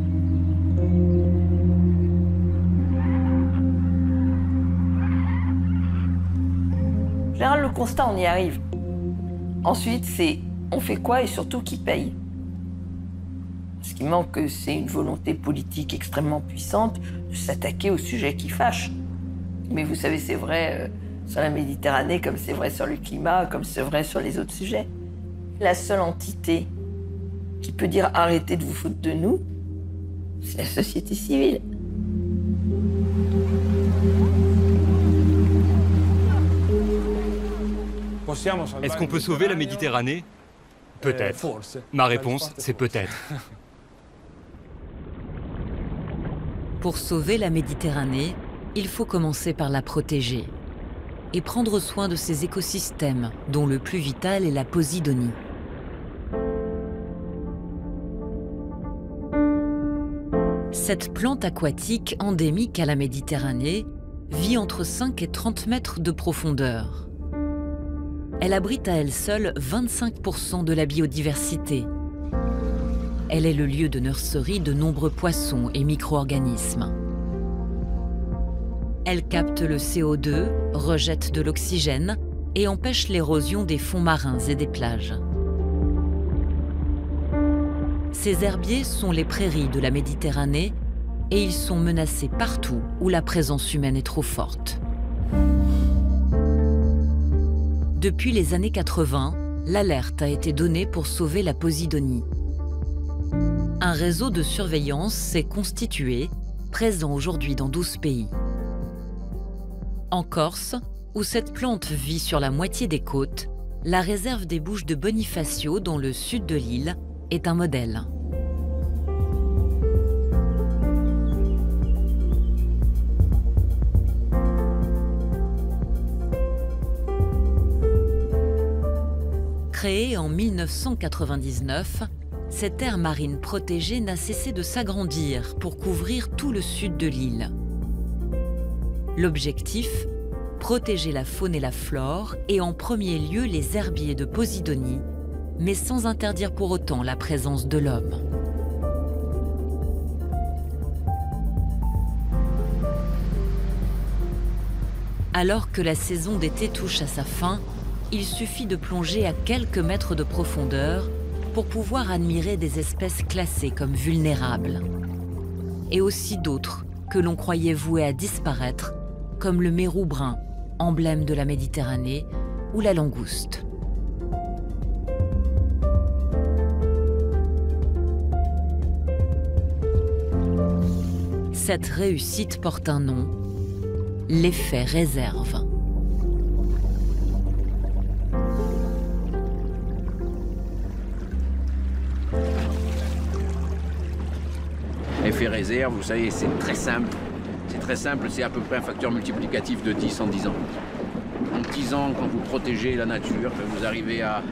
En général, le constat, on y arrive. Ensuite, c'est on fait quoi et surtout qui paye. Ce qui manque, c'est une volonté politique extrêmement puissante de s'attaquer aux sujets qui fâchent. Mais vous savez, c'est vrai sur la Méditerranée, comme c'est vrai sur le climat, comme c'est vrai sur les autres sujets. La seule entité qui peut dire arrêtez de vous foutre de nous, c'est la société civile. Est-ce qu'on peut sauver la Méditerranée? Peut-être. Ma réponse, c'est peut-être. Pour sauver la Méditerranée, il faut commencer par la protéger et prendre soin de ses écosystèmes, dont le plus vital est la Posidonie. Cette plante aquatique endémique à la Méditerranée vit entre 5 et 30 mètres de profondeur. Elle abrite à elle seule 25% de la biodiversité. Elle est le lieu de nurserie de nombreux poissons et micro-organismes. Elle capte le CO2, rejette de l'oxygène et empêche l'érosion des fonds marins et des plages. Ces herbiers sont les prairies de la Méditerranée et ils sont menacés partout où la présence humaine est trop forte. Depuis les années 80, l'alerte a été donnée pour sauver la Posidonie. Un réseau de surveillance s'est constitué, présent aujourd'hui dans 12 pays. En Corse, où cette plante vit sur la moitié des côtes, la réserve des Bouches de Bonifacio, dans le sud de l'île, est un modèle. Créée en 1999, cette aire marine protégée n'a cessé de s'agrandir pour couvrir tout le sud de l'île. L'objectif, protéger la faune et la flore et en premier lieu les herbiers de Posidonie, mais sans interdire pour autant la présence de l'homme. Alors que la saison d'été touche à sa fin, il suffit de plonger à quelques mètres de profondeur pour pouvoir admirer des espèces classées comme vulnérables. Et aussi d'autres que l'on croyait vouées à disparaître, comme le mérou brun, emblème de la Méditerranée, ou la langouste. Cette réussite porte un nom, l'effet réserve. Effet réserve, vous savez, c'est très simple. C'est très simple, c'est à peu près un facteur multiplicatif de 10 en 10 ans. En 10 ans, quand vous protégez la nature, vous arrivez à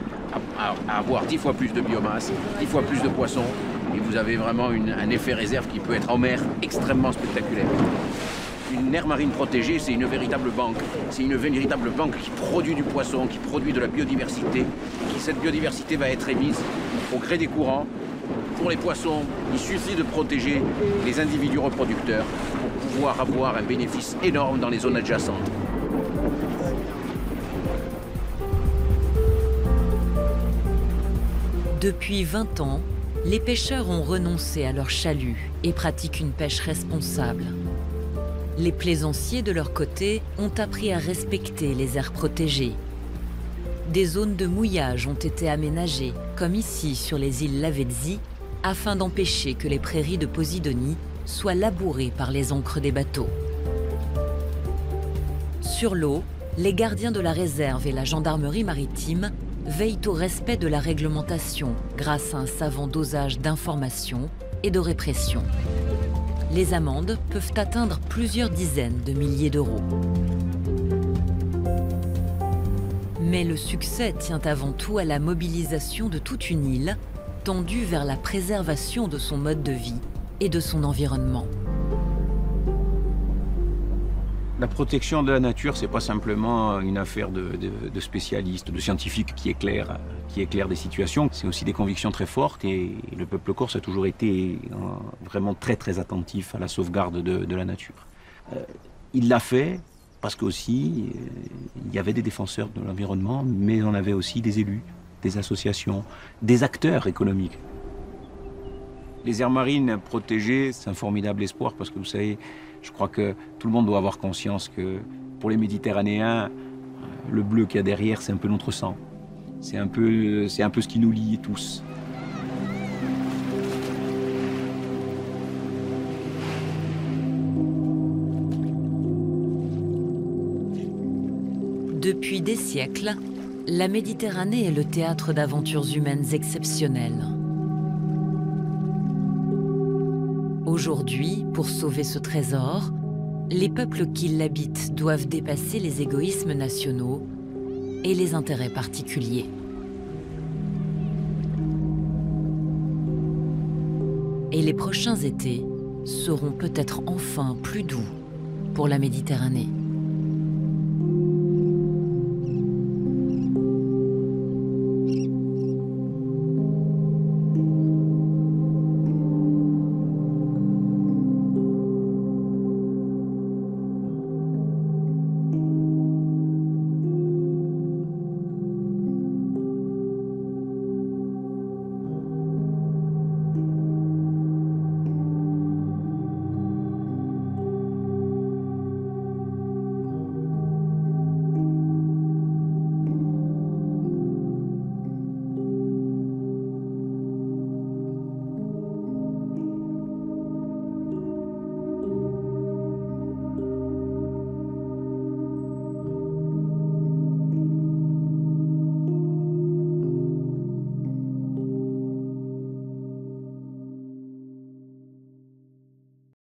avoir 10 fois plus de biomasse, 10 fois plus de poissons, et vous avez vraiment un effet réserve qui peut être en mer extrêmement spectaculaire. Une aire marine protégée, c'est une véritable banque. C'est une véritable banque qui produit du poisson, qui produit de la biodiversité, qui cette biodiversité va être émise au gré des courants. Pour les poissons, il suffit de protéger les individus reproducteurs pour pouvoir avoir un bénéfice énorme dans les zones adjacentes. Depuis 20 ans, les pêcheurs ont renoncé à leur chalut et pratiquent une pêche responsable. Les plaisanciers, de leur côté, ont appris à respecter les aires protégées. Des zones de mouillage ont été aménagées, comme ici sur les îles Lavezzi, afin d'empêcher que les prairies de Posidonie soient labourées par les ancres des bateaux. Sur l'eau, les gardiens de la réserve et la gendarmerie maritime veillent au respect de la réglementation grâce à un savant dosage d'information et de répression. Les amendes peuvent atteindre plusieurs dizaines de milliers d'euros. Mais le succès tient avant tout à la mobilisation de toute une île, tendue vers la préservation de son mode de vie et de son environnement. La protection de la nature, c'est pas simplement une affaire de spécialistes, de scientifiques qui éclairent des situations. C'est aussi des convictions très fortes et le peuple corse a toujours été vraiment très très attentif à la sauvegarde de la nature. Il l'a fait parce qu'aussi il y avait des défenseurs de l'environnement, mais on avait aussi des élus, des associations, des acteurs économiques. Les aires marines protégées, c'est un formidable espoir parce que vous savez, je crois que tout le monde doit avoir conscience que pour les Méditerranéens, le bleu qu'il y a derrière, c'est un peu notre sang. C'est un peu ce qui nous lie tous. Depuis des siècles, la Méditerranée est le théâtre d'aventures humaines exceptionnelles. Aujourd'hui, pour sauver ce trésor, les peuples qui l'habitent doivent dépasser les égoïsmes nationaux et les intérêts particuliers. Et les prochains étés seront peut-être enfin plus doux pour la Méditerranée.